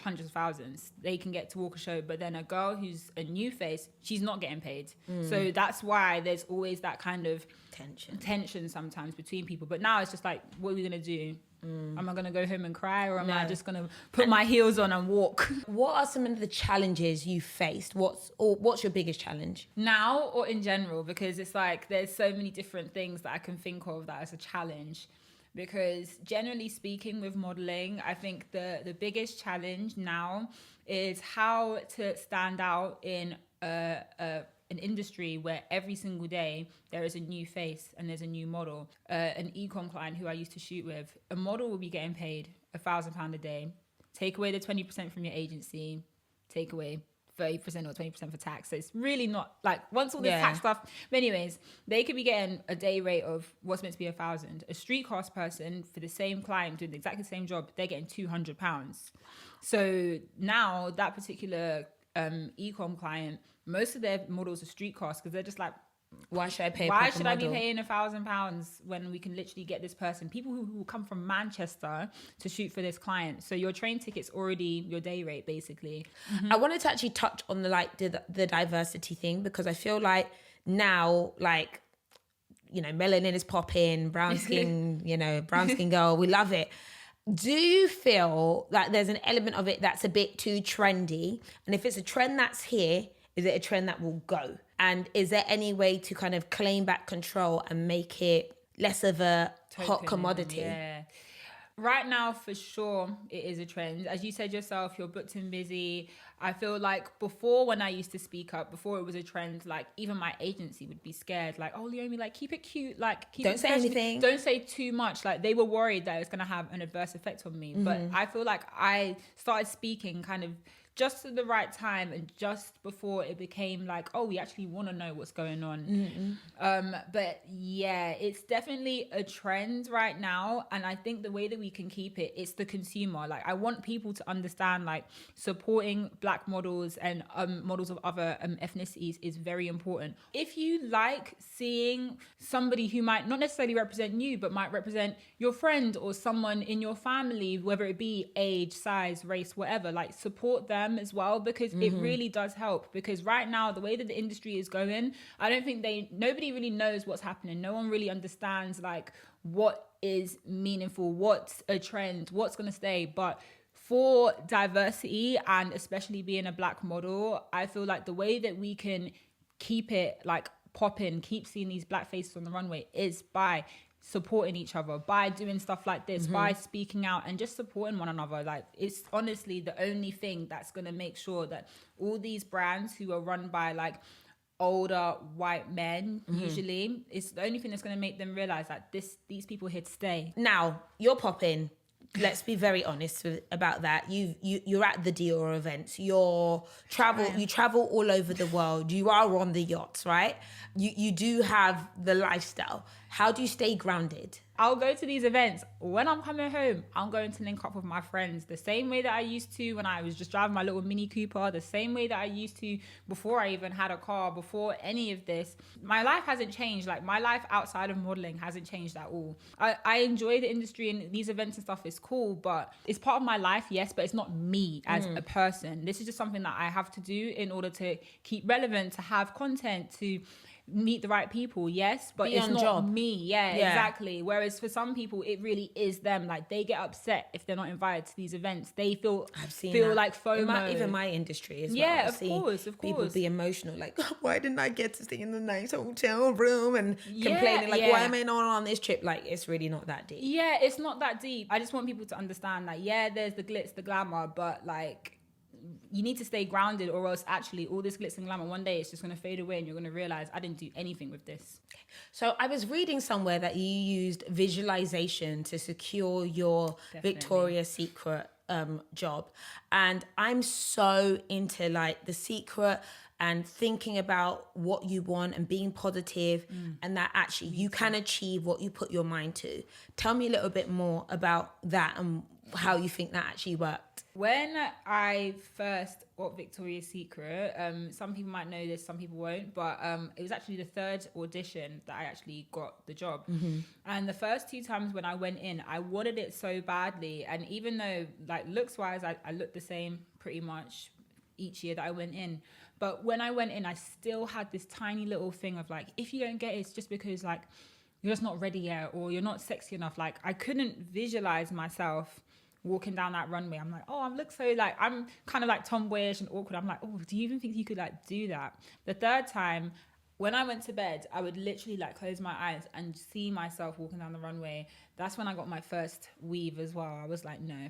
hundreds of thousands they can get to walk a show, but then a girl who's a new face, she's not getting paid. So that's why there's always that kind of tension sometimes between people. But now it's just like, what are we gonna do? Am I gonna go home and cry, or am I just gonna put my heels on and walk? What are some of the challenges you faced? What's your biggest challenge now, or in general? Because it's like there's so many different things that I can think of that is a challenge. Because generally speaking, with modeling, I think the biggest challenge now is how to stand out in an industry where every single day there is a new face and there's a new model. An e-com client who I used to shoot with, a model will be getting paid £1,000 a day. Take away the 20% from your agency, take away 30% or 20% for tax. So it's really not like, once all this tax stuff, but anyways, they could be getting a day rate of what's meant to be £1,000. A street cast person for the same client doing exactly the same job, they're getting £200. So now that particular e-com client, most of their models are street cast, because they're just like, why should I pay? Why should I be paying £1,000 when we can literally get this person? People who come from Manchester to shoot for this client. So your train ticket's already your day rate, basically. I wanted to actually touch on the diversity thing, because I feel like now, like, you know, melanin is popping, brown skin, brown skin girl, we love it. Do you feel like there's an element of it that's a bit too trendy? And if it's a trend that's here, is it a trend that will go? And is there any way to kind of claim back control and make it less of a hot commodity? Yeah. Right now, for sure, it is a trend. As you said yourself, you're booked and busy. I feel like before, when I used to speak up, before it was a trend, like, even my agency would be scared. Like, oh, Leomie, like, keep it cute. Like, don't say anything. Don't say too much. Like, they were worried that it's going to have an adverse effect on me. But I feel like I started speaking kind of just at the right time, and just before it became like, oh, we actually want to know what's going on. But yeah, it's definitely a trend right now, and I think the way that we can keep it, it's the consumer. Like, I want people to understand, like, supporting Black models and models of other ethnicities is very important. If you like seeing somebody who might not necessarily represent you, but might represent your friend or someone in your family, whether it be age, size, race, whatever, like, support them as well, because it really does help. Because right now, the way that the industry is going, I don't think nobody really knows what's happening. No one really understands, like, what is meaningful, what's a trend, what's going to stay. But for diversity, and especially being a Black model, I feel like the way that we can keep it, like, popping, keep seeing these Black faces on the runway, is by supporting each other, by doing stuff like this, by speaking out and just supporting one another. Like, it's honestly the only thing that's going to make sure that all these brands who are run by, like, older white men, usually. It's the only thing that's going to make them realize that these people are here to stay. Now, you're popping. Let's be very honest about that. You're at the Dior events. You travel all over the world. You are on the yachts, right? You do have the lifestyle. How do you stay grounded? I'll go to these events. When I'm coming home, I'm going to link up with my friends the same way that I used to when I was just driving my little Mini Cooper, the same way that I used to before I even had a car, before any of this. My life hasn't changed. Like, my life outside of modeling hasn't changed at all. I enjoy the industry, and these events and stuff is cool, but it's part of my life, yes, but it's not me as a person. This is just something that I have to do in order to keep relevant, to have content, to meet the right people, yes, but it's not me. Yeah, exactly. Whereas for some people, it really is them. Like, they get upset if they're not invited to these events. They feel like FOMO. Even my industry as well. Yeah, of course. People be emotional, like, why didn't I get to stay in the nice hotel room, and complaining like, why am I not on this trip? Like, it's really not that deep. Yeah, it's not that deep. I just want people to understand that, there's the glitz, the glamour, but like, you need to stay grounded, or else actually all this glitz and glamour, one day it's just going to fade away and you're going to realize I didn't do anything with this. So I was reading somewhere that you used visualization to secure your Victoria's Secret job. And I'm so into like The Secret and thinking about what you want and being positive, and that actually you can achieve what you put your mind to. Tell me a little bit more about that and how you think that actually worked. When I first got Victoria's Secret, some people might know this, some people won't, but it was actually the third audition that I actually got the job. And the first 2 times when I went in, I wanted it so badly. And even though, like, looks-wise, I looked the same pretty much each year that I went in. But when I went in, I still had this tiny little thing of like, if you don't get it, it's just because like you're just not ready yet, or you're not sexy enough. Like, I couldn't visualize myself walking down that runway. I'm like, I look so like, I'm kind of like tomboyish and awkward. I'm like, do you even think you could like do that? The third time, when I went to bed, I would literally like close my eyes and see myself walking down the runway. That's when I got my first weave as well. I was like, no,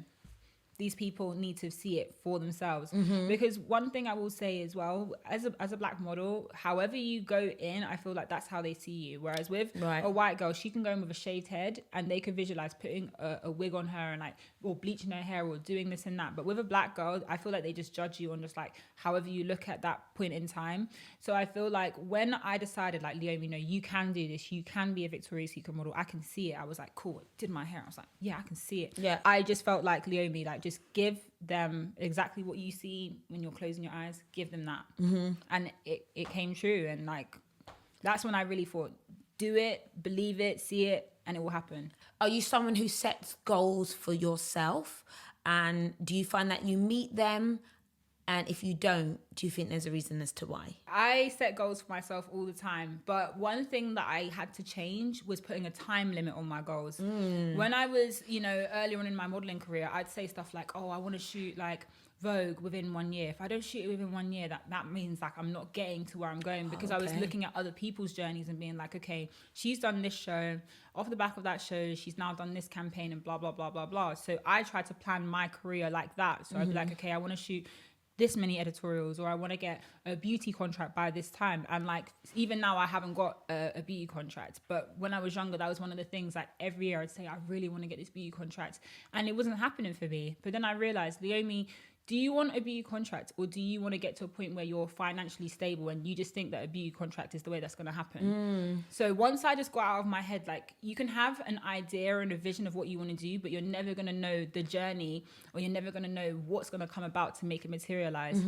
these people need to see it for themselves. Because one thing I will say as well, as a black model, however you go in, I feel like that's how they see you. Whereas with a white girl, she can go in with a shaved head and they could visualize putting a wig on her and like, or bleaching her hair or doing this and that. But with a black girl, I feel like they just judge you on just like however you look at that point in time. So I feel like when I decided like, Leomie, no, you can do this, you can be a Victoria's Secret model, I can see it. I was like, cool, I did my hair. I was like, yeah, I can see it. Yeah. I just felt like, Leomie, like, just give them exactly what you see when you're closing your eyes. Give them that. And it came true. And like, that's when I really thought, do it, believe it, see it, and it will happen. Are you someone who sets goals for yourself? And do you find that you meet them? And if you don't, do you think there's a reason as to why? I set goals for myself all the time. But one thing that I had to change was putting a time limit on my goals. When I was, earlier on in my modeling career, I'd say stuff like, I want to shoot like Vogue within 1 year. If I don't shoot it within 1 year, that means like I'm not getting to where I'm going, because I was looking at other people's journeys and being like, okay, she's done this show. Off the back of that show, she's now done this campaign and blah, blah, blah, blah, blah. So I tried to plan my career like that. So I'd be like, okay, I want to shoot this many editorials, or I want to get a beauty contract by this time. And like, even now I haven't got a beauty contract, but when I was younger, that was one of the things like every year I'd say, I really want to get this beauty contract, and it wasn't happening for me. But then I realized, Leomie, do you want a beauty contract, or do you want to get to a point where you're financially stable and you just think that a beauty contract is the way that's going to happen? So once I just got out of my head, like, you can have an idea and a vision of what you want to do, but you're never going to know the journey, or you're never going to know what's going to come about to make it materialize.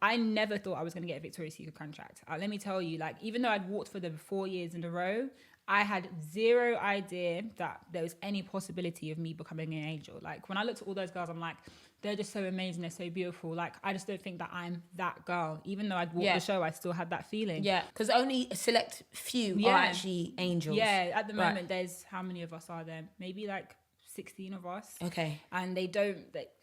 I never thought I was going to get a Victoria's Secret contract. Let me tell you, like, even though I'd walked for them 4 years in a row, I had zero idea that there was any possibility of me becoming an angel. Like, when I looked at all those girls, I'm like, they're just so amazing, they're so beautiful. Like, I just don't think that I'm that girl. Even though I'd walked the show, I still had that feeling. Yeah, because only a select few are actually angels. Yeah, at the moment, there's, how many of us are there? Maybe like 16 of us. Okay. And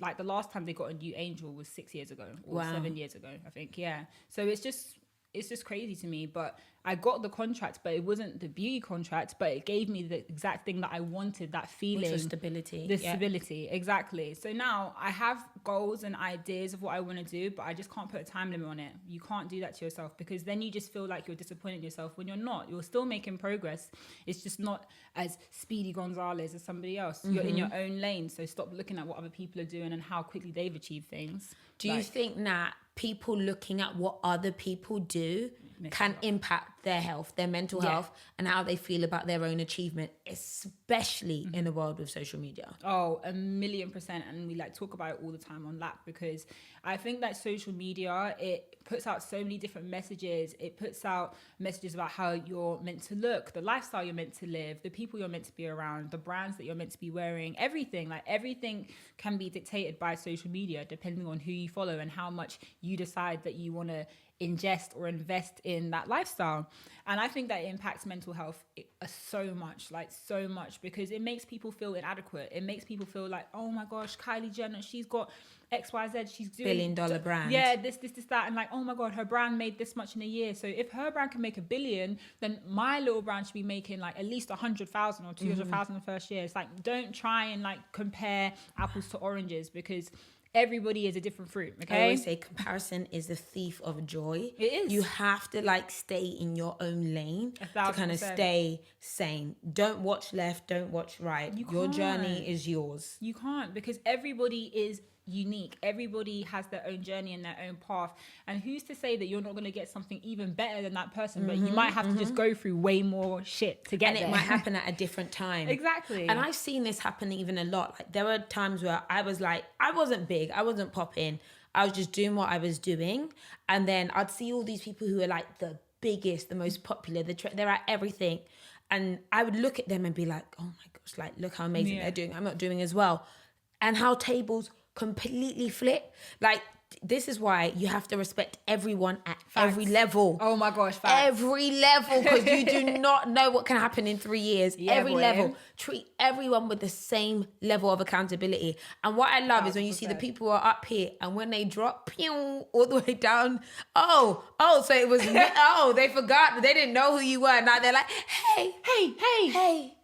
like the last time they got a new angel was 6 years ago, or 7 years ago, I think. Yeah. So it's it's just crazy to me. But I got the contract, but it wasn't the beauty contract, but it gave me the exact thing that I wanted, that feeling. Which was stability. The stability, exactly. So now I have goals and ideas of what I want to do, but I just can't put a time limit on it. You can't do that to yourself, because then you just feel like you're disappointing yourself when you're not. You're still making progress. It's just not as Speedy Gonzalez as somebody else. You're in your own lane. So stop looking at what other people are doing and how quickly they've achieved things. Do you think that people looking at what other people do can impact their health, their mental health, and how they feel about their own achievement, especially in a world with social media? Oh, 1,000,000%. And we like talk about it all the time on LAPP, because I think that social media, it puts out so many different messages. It puts out messages about how you're meant to look, the lifestyle you're meant to live, the people you're meant to be around, the brands that you're meant to be wearing, everything. Like everything can be dictated by social media, depending on who you follow and how much you decide that you want to ingest or invest in that lifestyle. And I think that it impacts mental health so much, because it makes people feel inadequate. It makes people feel like, oh my gosh, Kylie Jenner, she's got XYZ, she's doing $1 billion brand. Yeah, this, that. And like, oh my God, her brand made this much in a year. So if her brand can make $1 billion, then my little brand should be making like at least 100,000 or 200,000 the first year. It's like, don't try and like compare apples to oranges, because everybody is a different fruit, okay? I always say comparison is the thief of joy. It is. You have to like stay in your own lane to 1,000%. kind of stay sane. Don't watch left, don't watch right. Your journey is yours. You can't, because everybody is unique. Everybody has their own journey and their own path. And who's to say that you're not going to get something even better than that person, but you might have to just go through way more shit to get there. And it might happen at a different time. Exactly. And I've seen this happen even a lot. Like there were times where I was like, I wasn't big, I wasn't popping. I was just doing what I was doing. And then I'd see all these people who are like the biggest, the most popular, they're at everything. And I would look at them and be like, oh my gosh, like look how amazing they're doing. I'm not doing as well. And how tables completely flip. Like this is why you have to respect everyone at every level. Oh my gosh, facts. Every level, because you do not know what can happen in 3 years. Every level. Treat everyone with the same level of accountability. And what I love is when you see the people who are up here and when they drop pew, all the way down, so it was, they forgot, they didn't know who you were. Now they're like, hey.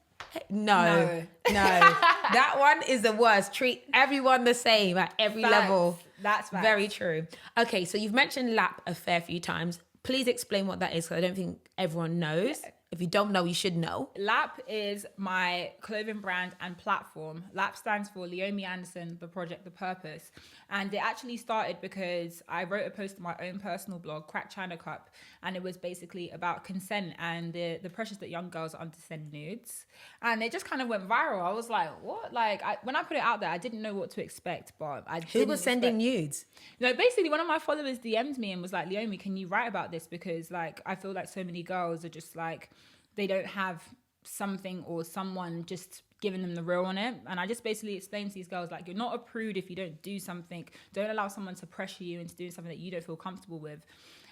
No. That one is the worst. Treat everyone the same at every level. That's facts. Very true. Okay, so you've mentioned LAPP a fair few times. Please explain what that is, because I don't think everyone knows. If you don't know, you should know. LAPP is my clothing brand and platform. LAPP stands for Leomie Anderson, the project, the purpose. And it actually started because I wrote a post on my own personal blog, Crack China Cup, and it was basically about consent and the pressures that young girls are under to send nudes. And it just kind of went viral. I was like, what? Like, when I put it out there, I didn't know what to expect, but Who was sending nudes? Basically one of my followers DM'd me and was like, Leomie, can you write about this? Because like, I feel like so many girls are just like, they don't have something or someone just giving them the real on it. And I just basically explained to these girls, like, you're not a prude if you don't do something. Don't allow someone to pressure you into doing something that you don't feel comfortable with.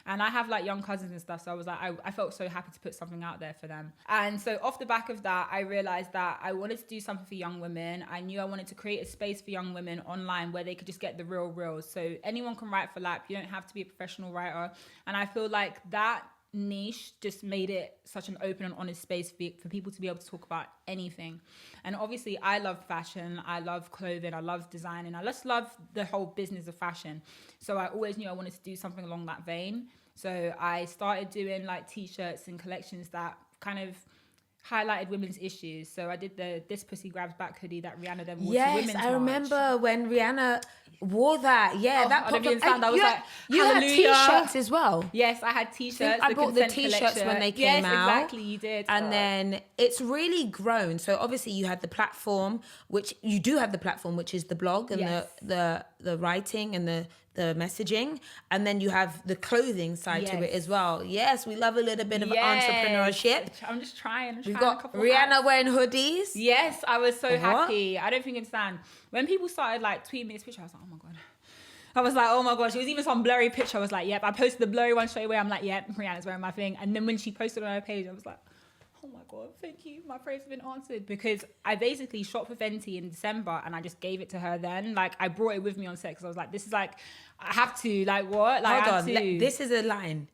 And I have like young cousins and stuff. So I was like, I felt so happy to put something out there for them. And so off the back of that, I realized that I wanted to do something for young women. I knew I wanted to create a space for young women online where they could just get the real. So anyone can write for LAPP. You don't have to be a professional writer. And I feel like that niche just made it such an open and honest space for people to be able to talk about anything. And obviously I love fashion, I love clothing, I love designing, I just love the whole business of fashion. So I always knew I wanted to do something along that vein. So I started doing like t-shirts and collections that kind of highlighted women's issues. So I did the This Pussy Grabs Back hoodie that Rihanna then wore to Women's March. I remember when Rihanna wore that. Yeah, that popped up. I was like, you had t-shirts as well. Yes, I had t-shirts. I bought the t-shirts collection. when they came out. Yes, exactly, you did. And then it's really grown. So obviously you had the platform, which you do have the platform, which is the blog and the writing and the messaging, and then you have the clothing side to it as well. Yes, we love a little bit of entrepreneurship. I'm just trying. We've got Rihanna wearing hoodies. Yes, I was so happy. I don't think you understand. When people started like tweeting me this picture, I was like, oh my God. I was like, oh my gosh. It was even some blurry picture. I was like, yep. I posted the blurry one straight away. I'm like, yep, Rihanna's wearing my thing. And then when she posted on her page, I was like, oh my God, thank you. My prayers have been answered, because I basically shot for Fenty in December and I just gave it to her then. Like, I brought it with me on set because I was like, this is like, I have to, like, what? Like, Hold on. This is a line.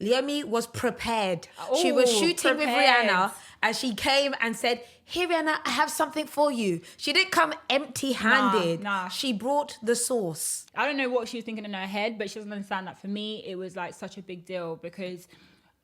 Leomie was prepared. She was shooting with Rihanna and she came and said, "Here, Rihanna, I have something for you." She didn't come empty-handed. Nah. She brought the sauce. I don't know what she was thinking in her head, but she doesn't understand that for me, it was like such a big deal because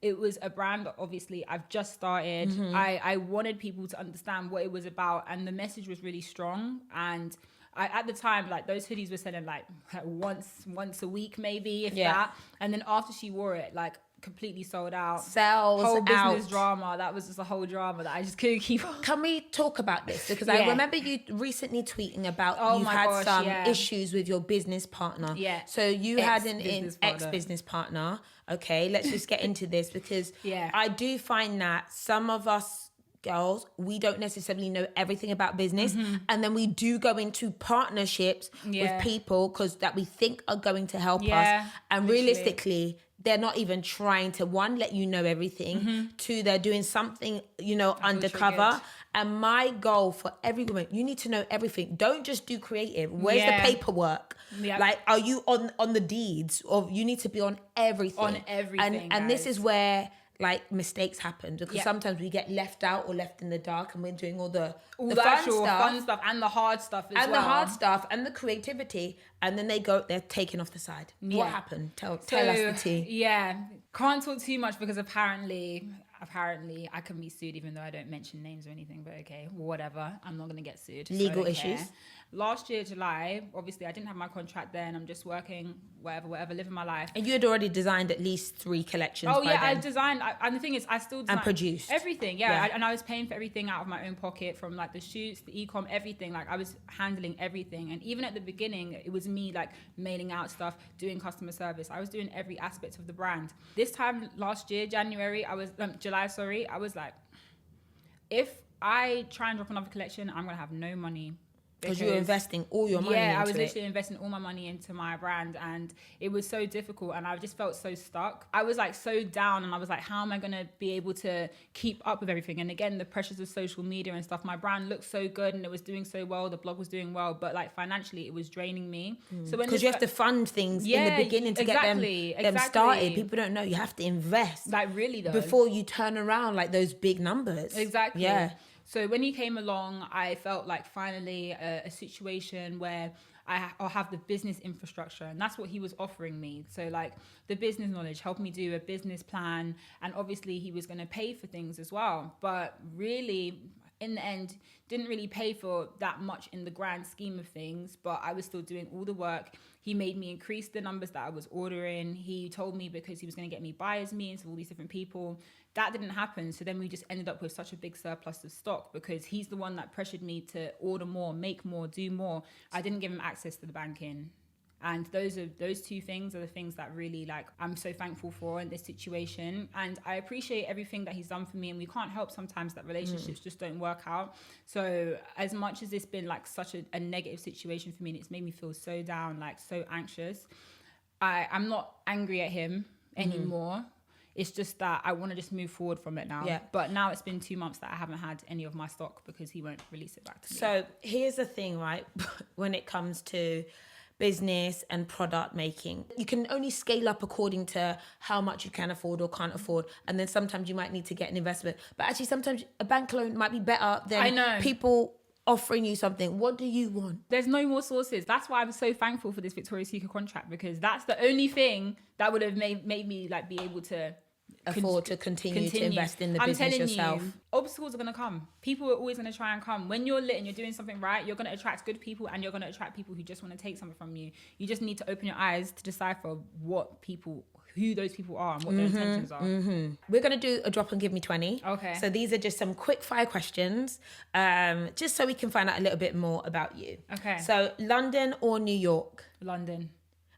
it was a brand that obviously I've just started. I wanted people to understand what it was about, and the message was really strong. And at the time, like those hoodies were selling like once a week, maybe if that. And then after she wore it, like completely sold out. Whole business drama. That was just a whole drama that I just couldn't keep on. Can we talk about this? Because I remember you recently tweeting about you've had some issues with your business partner. Yeah. So you had an ex-business partner. Okay, let's just get into this because I do find that some of us girls, we don't necessarily know everything about business, and then we do go into partnerships with people that we think are going to help us, and realistically they're not even trying to, one, let you know everything, two, they're doing something, undercover. And my goal for every woman, you need to know everything. Don't just do creative. Where's the paperwork? Like, are you on the deeds? Or you need to be on everything. And this is where like mistakes happen because sometimes we get left out or left in the dark, and we're doing all the fun stuff and the hard stuff as well. And the hard stuff and the creativity, and then they're taken off the side. What happened? Tell us the tea. Yeah, can't talk too much because apparently I can be sued even though I don't mention names or anything, but okay, whatever. I'm not going to get sued. Legal issues. Last year, July, obviously I didn't have my contract then. I'm just working, whatever, living my life. And you had already designed at least 3 collections by then. I designed. And the thing is, I still designed. And produced. Everything, and I was paying for everything out of my own pocket, from like the shoots, the e-com, everything. Like I was handling everything. And even at the beginning, it was me like mailing out stuff, doing customer service. I was doing every aspect of the brand. This time last year, July, I was like, if I try and drop another collection, I'm going to have no money. Because you were investing all your money into it. Yeah, I was literally investing all my money into my brand, and it was so difficult, and I just felt so stuck. I was like so down, and I was like, how am I going to be able to keep up with everything? And again, the pressures of social media and stuff, my brand looked so good and it was doing so well, the blog was doing well, but like financially it was draining me. So because you have to fund things in the beginning to get them started. People don't know you have to invest. Like really though. Before you turn around like those big numbers. Exactly. Yeah. So when he came along, I felt like finally a situation where I'll have the business infrastructure, and that's what he was offering me. So like the business knowledge, helped me do a business plan, and obviously he was going to pay for things as well. But really, in the end, didn't really pay for that much in the grand scheme of things, but I was still doing all the work. He made me increase the numbers that I was ordering. He told me because he was going to get me buyers meetings with all these different people. That didn't happen. So then we just ended up with such a big surplus of stock because he's the one that pressured me to order more, make more, do more. I didn't give him access to the banking. And those 2 things are the things that really like I'm so thankful for in this situation. And I appreciate everything that he's done for me. And we can't help sometimes that relationships just don't work out. So as much as it's been like such a negative situation for me, and it's made me feel so down, like so anxious, I'm not angry at him anymore. It's just that I want to just move forward from it now. Yeah. But now it's been 2 months that I haven't had any of my stock because he won't release it back to me. So here's the thing, right? When it comes to business and product making, you can only scale up according to how much you can afford or can't afford. And then sometimes you might need to get an investment. But actually sometimes a bank loan might be better than people offering you something. What do you want? There's no more sources. That's why I'm so thankful for this Victoria's Secret contract, because that's the only thing that would have made me like be able to afford to continue to invest in the business yourself. Obstacles are going to come. People are always going to try and come. When you're lit and you're doing something right, you're going to attract good people, and you're going to attract people who just want to take something from you. You just need to open your eyes to decipher who those people are and what their intentions are. We're going to do a drop and give me 20. Okay. So these are just some quick fire questions, just so we can find out a little bit more about you. Okay. So London or New York? London.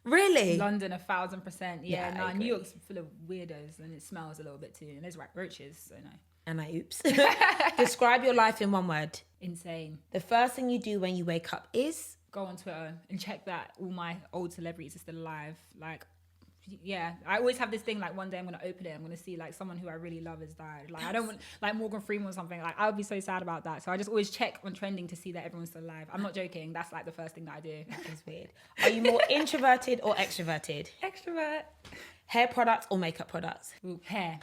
Really? London, 1,000%. Yeah, New York's full of weirdos and it smells a little bit too. And there's roaches, so no. And oops. Describe your life in one word. Insane. The first thing you do when you wake up is? Go on Twitter and check that all my old celebrities are still alive. Like, yeah, I always have this thing like one day I'm going to open it, I'm going to see like someone who I really love has died. Like I don't want like Morgan Freeman or something. Like I would be so sad about that. So I just always check on trending to see that everyone's still alive. I'm not joking. That's like the first thing that I do. That is weird. Are you more introverted or extroverted? Extrovert. Hair products or makeup products? Ooh, hair.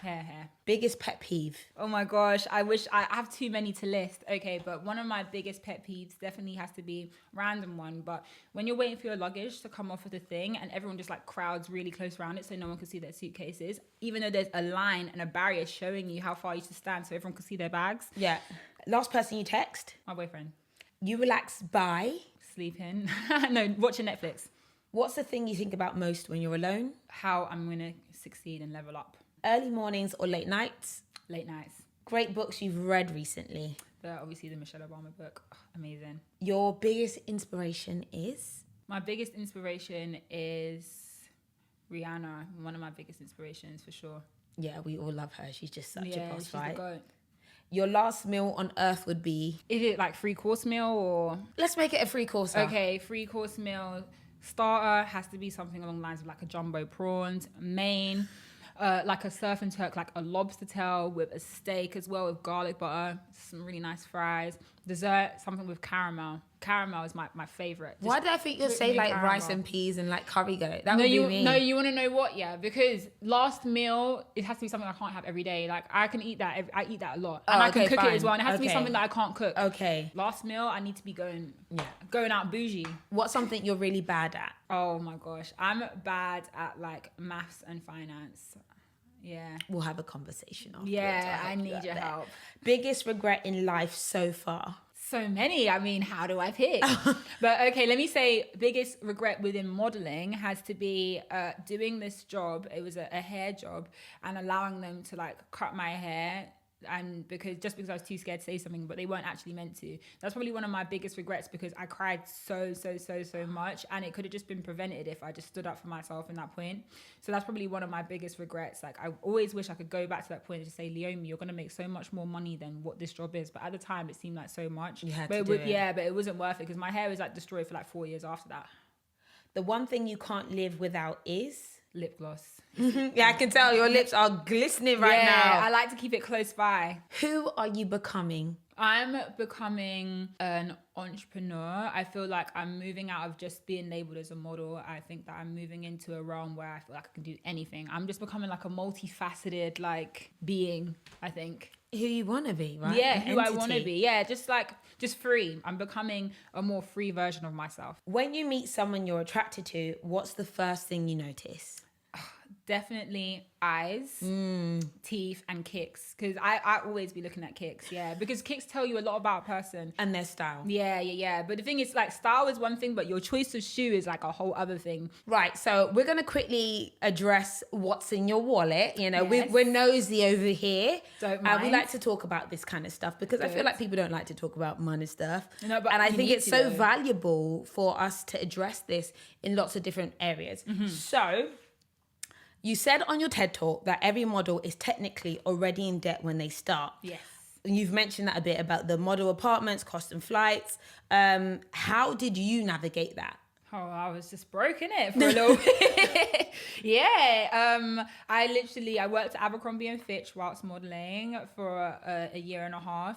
Biggest pet peeve? Oh my gosh, I wish I have too many to list. Okay, but one of my biggest pet peeves definitely has to be random one. But when you're waiting for your luggage to come off of the thing and everyone just like crowds really close around it so no one can see their suitcases, even though there's a line and a barrier showing you how far you should stand so everyone can see their bags. Yeah. Last person you text? My boyfriend. You relax by? Sleeping. No, watching Netflix. What's the thing you think about most when you're alone? How I'm going to succeed and level up. Early mornings or late nights? Late nights. Great books you've read recently? Obviously the Michelle Obama book. Oh, amazing. Your biggest inspiration is? My biggest inspiration is Rihanna. One of my biggest inspirations for sure. Yeah, we all love her. She's just such a boss, she's right? the GOAT. Your last meal on earth would be? Is it like 3-course meal or? Let's make it a 3-course. Okay, 3-course meal. Starter has to be something along the lines of like a jumbo prawns. Main, like a surf and turk, like a lobster tail with a steak as well with garlic butter, some really nice fries. Dessert, something with caramel. Caramel is my favorite. Why did I think you'd say like caramel. Rice and peas and like curry goat? That would be me. No, you want to know what? Yeah, because last meal, it has to be something I can't have every day. Like I can eat that. I eat that a lot. And I can cook it as well. And it has to be something that I can't cook. Okay. Last meal, I need to be going out bougie. What's something you're really bad at? Oh my gosh. I'm bad at like maths and finance. Yeah. We'll have a conversation after. Yeah, I need your help. Biggest regret in life so far? So many. I mean, how do I pick? But okay, let me say biggest regret within modeling has to be doing this job. It was a hair job and allowing them to like cut my hair. And because I was too scared to say something, but they weren't actually meant to. That's probably one of my biggest regrets because I cried so much, and it could have just been prevented if I just stood up for myself in that point. So that's probably one of my biggest regrets. Like I always wish I could go back to that point and just say, Leomie, you're gonna make so much more money than what this job is. But at the time, it seemed like so much. You had to do it. Yeah, but it wasn't worth it because my hair was like destroyed for like 4 years after that. The one thing you can't live without is? Lip gloss. Yeah, I can tell your lips are glistening right now. I like to keep it close by. Who are you becoming? I'm becoming an entrepreneur. I feel like I'm moving out of just being labeled as a model. I think that I'm moving into a realm where I feel like I can do anything. I'm just becoming like a multifaceted like being, I think. Who you want to be, right? Yeah, who I want to be. Yeah, just free. I'm becoming a more free version of myself. When you meet someone you're attracted to, what's the first thing you notice? Definitely eyes, teeth, and kicks. Because I always be looking at kicks, yeah. Because kicks tell you a lot about a person. And their style. Yeah. But the thing is, like, style is one thing, but your choice of shoe is, like, a whole other thing. Right, so we're going to quickly address what's in your wallet. You know, we're nosy over here. Don't mind. We like to talk about this kind of stuff because I feel like people don't like to talk about money stuff. No, but and I think it's so valuable for us to address this in lots of different areas. Mm-hmm. So... you said on your TED Talk that every model is technically already in debt when they start. Yes. You've mentioned that a bit about the model apartments, cost and flights. How did you navigate that? Oh, I was just broke in it for a little bit. Yeah. I worked at Abercrombie and Fitch whilst modeling for a year and a half.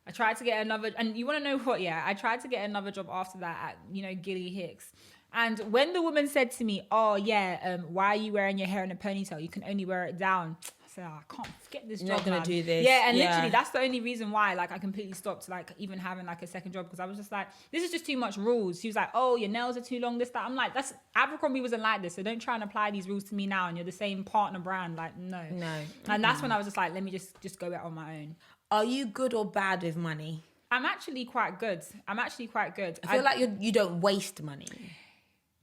I tried to get another, and you want to know what? Yeah, I tried to get another job after that at, Gilly Hicks. And when the woman said to me, oh, yeah, why are you wearing your hair in a ponytail? You can only wear it down. I said, I can't get this job. You're not going to do this. Yeah, and literally, that's the only reason why, like, I completely stopped, like, even having, like, a second job. Because I was just like, this is just too much rules. She was like, oh, your nails are too long, this, that. I'm like, Abercrombie wasn't like this. So don't try and apply these rules to me now. And you're the same partner brand. Like, no. And that's when I was just like, let me just go it on my own. Are you good or bad with money? I'm actually quite good. I feel like you don't waste money.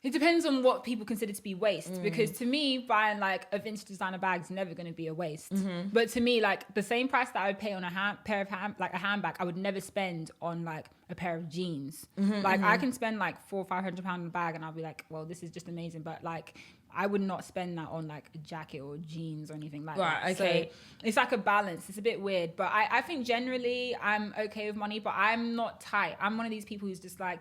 It depends on what people consider to be waste. Because to me, buying like a vintage designer bag is never going to be a waste. Mm-hmm. But to me, like the same price that I would pay on a handbag, I would never spend on like a pair of jeans. Mm-hmm, I can spend like £400 or £500 on a bag and I'll be like, well, this is just amazing. But like, I would not spend that on like a jacket or jeans or anything like that. Right, okay. So it's like a balance. It's a bit weird. But I think generally I'm okay with money, but I'm not tight. I'm one of these people who's just like,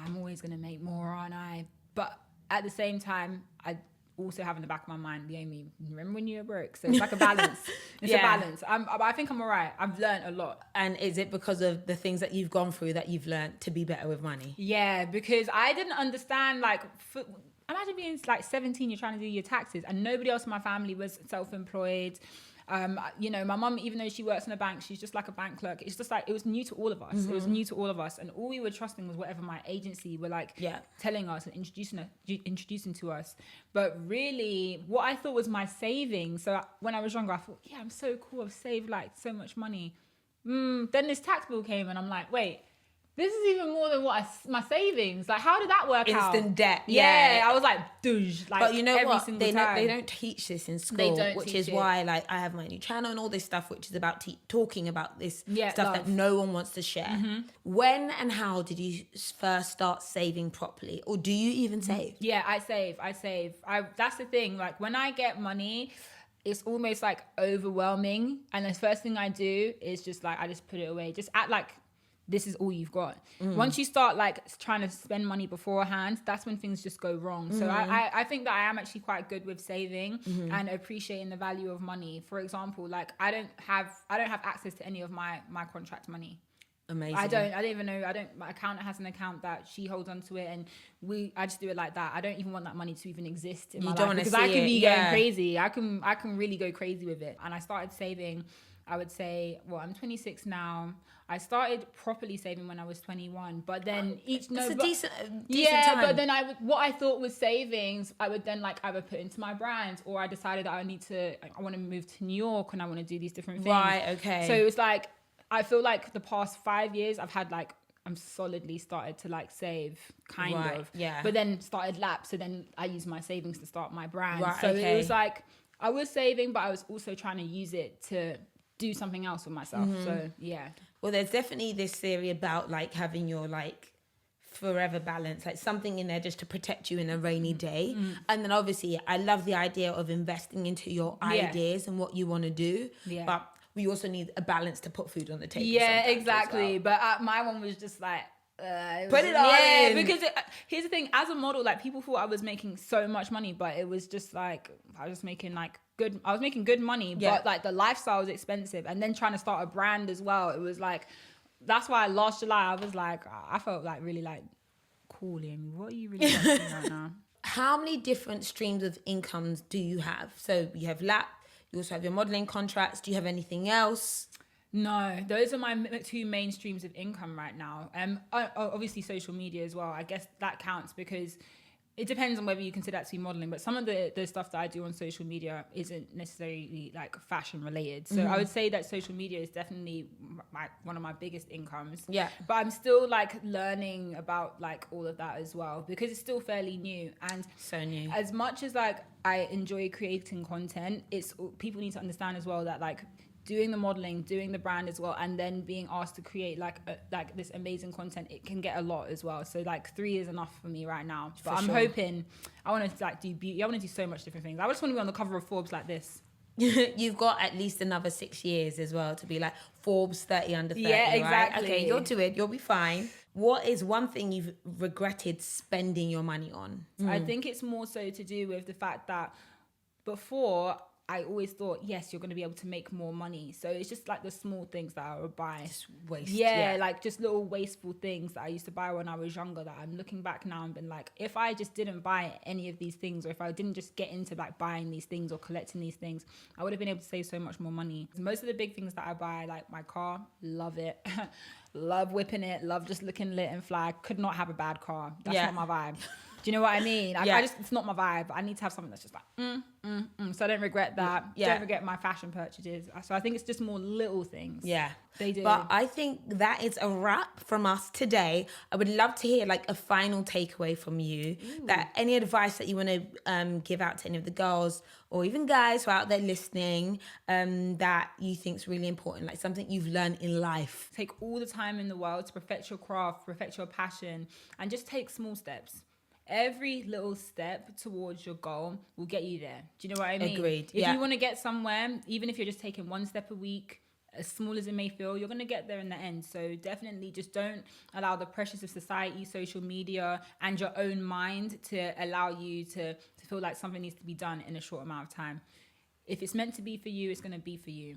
I'm always going to make more, aren't I? But at the same time, I also have in the back of my mind, Leomie, remember when you were broke? So it's like a balance. It's a balance. I think I'm all right. I've learned a lot. And is it because of the things that you've gone through that you've learned to be better with money? Yeah, because I didn't understand, like, imagine being like 17, you're trying to do your taxes, and nobody else in my family was self-employed. You know, my mum, even though she works in a bank, she's just like a bank clerk. It's just like, it was new to all of us. It was new to all of us. And all we were trusting was whatever my agency were like telling us and introducing to us. But really, what I thought was my savings. So when I was younger, I thought, yeah, I'm so cool. I've saved like so much money. Then this tax bill came and I'm like, wait, this is even more than what my savings. Like, how did that work out? Instant debt. Yeah, I was like, douche. Like, but you know every what? Single They time. don't teach this in school, They don't which teach is it. why, like, I have my new channel and all this stuff, which is about talking about this stuff love. that no one wants to share. When and how did you first start saving properly, or do you even save? Yeah, I save. That's the thing. Like, when I get money, it's almost like overwhelming, and the first thing I do is just like, I just put it away. Just act like this is all you've got. Once you start like trying to spend money beforehand, that's when things just go wrong. So I think that I am actually quite good with saving and appreciating the value of money. For example, like I don't have access to any of my contract money. Amazing. I don't even know. My accountant has an account that she holds onto it, and I just do it like that. I don't even want that money to even exist in my life, because I can be going crazy. I can really go crazy with it. And I started saving, I would say, well, I'm 26 now. I started properly saving when I was 21, but then decent yeah, time. but then what I thought was savings, I would then like either put into my brand, or I decided that I want to move to New York and I want to do these different things. Right. Okay. So it was like, I feel like the past 5 years I'm solidly started to like save kind of. Yeah. But then started LAPP. So then I used my savings to start my brand. Right, so okay. it was like, I was saving, but I was also trying to use it to do something else with myself. So yeah. Well, there's definitely this theory about like having your like forever balance, like something in there just to protect you in a rainy day. And then obviously I love the idea of investing into your ideas and what you want to do. Yeah. But we also need a balance to put food on the table. Yeah, exactly. Well. But my one was just like, put it on in. Because here's the thing, as a model, like people thought I was making so much money, but it was just like, I was making good money, but like the lifestyle was expensive. And then trying to start a brand as well, it was like, that's why last July I was like, I felt like really like, cool, Leomie, what are you really doing right now? How many different streams of incomes do you have? So you have LAPP, you also have your modeling contracts. Do you have anything else? No, those are my two main streams of income right now. Obviously social media as well. I guess that counts because it depends on whether you consider that to be modeling, but some of the stuff that I do on social media isn't necessarily like fashion related. So I would say that social media is definitely one of my biggest incomes. Yeah. But I'm still like learning about like all of that as well, because it's still fairly new. And so new. As much as like I enjoy creating content, people need to understand as well that like doing the modeling, doing the brand as well, and then being asked to create like this amazing content, it can get a lot as well. So like 3 is enough for me right now. But I'm hoping, I want to like do beauty. I want to do so much different things. I just want to be on the cover of Forbes like this. You've got at least another 6 years as well to be like Forbes 30 under 30. Yeah, exactly. Right? Okay, you'll do it. You'll be fine. What is one thing you've regretted spending your money on? I think it's more so to do with the fact that before, I always thought, yes, you're going to be able to make more money. So it's just like the small things that I would buy. Just waste. Yeah, like just little wasteful things that I used to buy when I was younger that I'm looking back now and been like, if I just didn't buy any of these things, or if I didn't just get into like buying these things or collecting these things, I would have been able to save so much more money. Most of the big things that I buy, like my car, love it. Love whipping it. Love just looking lit and fly. Could not have a bad car. That's not my vibe. Do you know what I mean? It's not my vibe. I need to have something that's just like, So I don't regret that. Yeah. Don't regret my fashion purchases. So I think it's just more little things. Yeah. They do. But I think that is a wrap from us today. I would love to hear like a final takeaway from you. That any advice that you want to give out to any of the girls or even guys who are out there listening, that you think is really important, like something you've learned in life. Take all the time in the world to perfect your craft, perfect your passion, and just take small steps. Every little step towards your goal will get you there. Do you know what I mean? Agreed. If you want to get somewhere, even if you're just taking one step a week, as small as it may feel, you're going to get there in the end. So definitely just don't allow the pressures of society, social media, and your own mind to allow you to feel like something needs to be done in a short amount of time. If it's meant to be for you, it's going to be for you.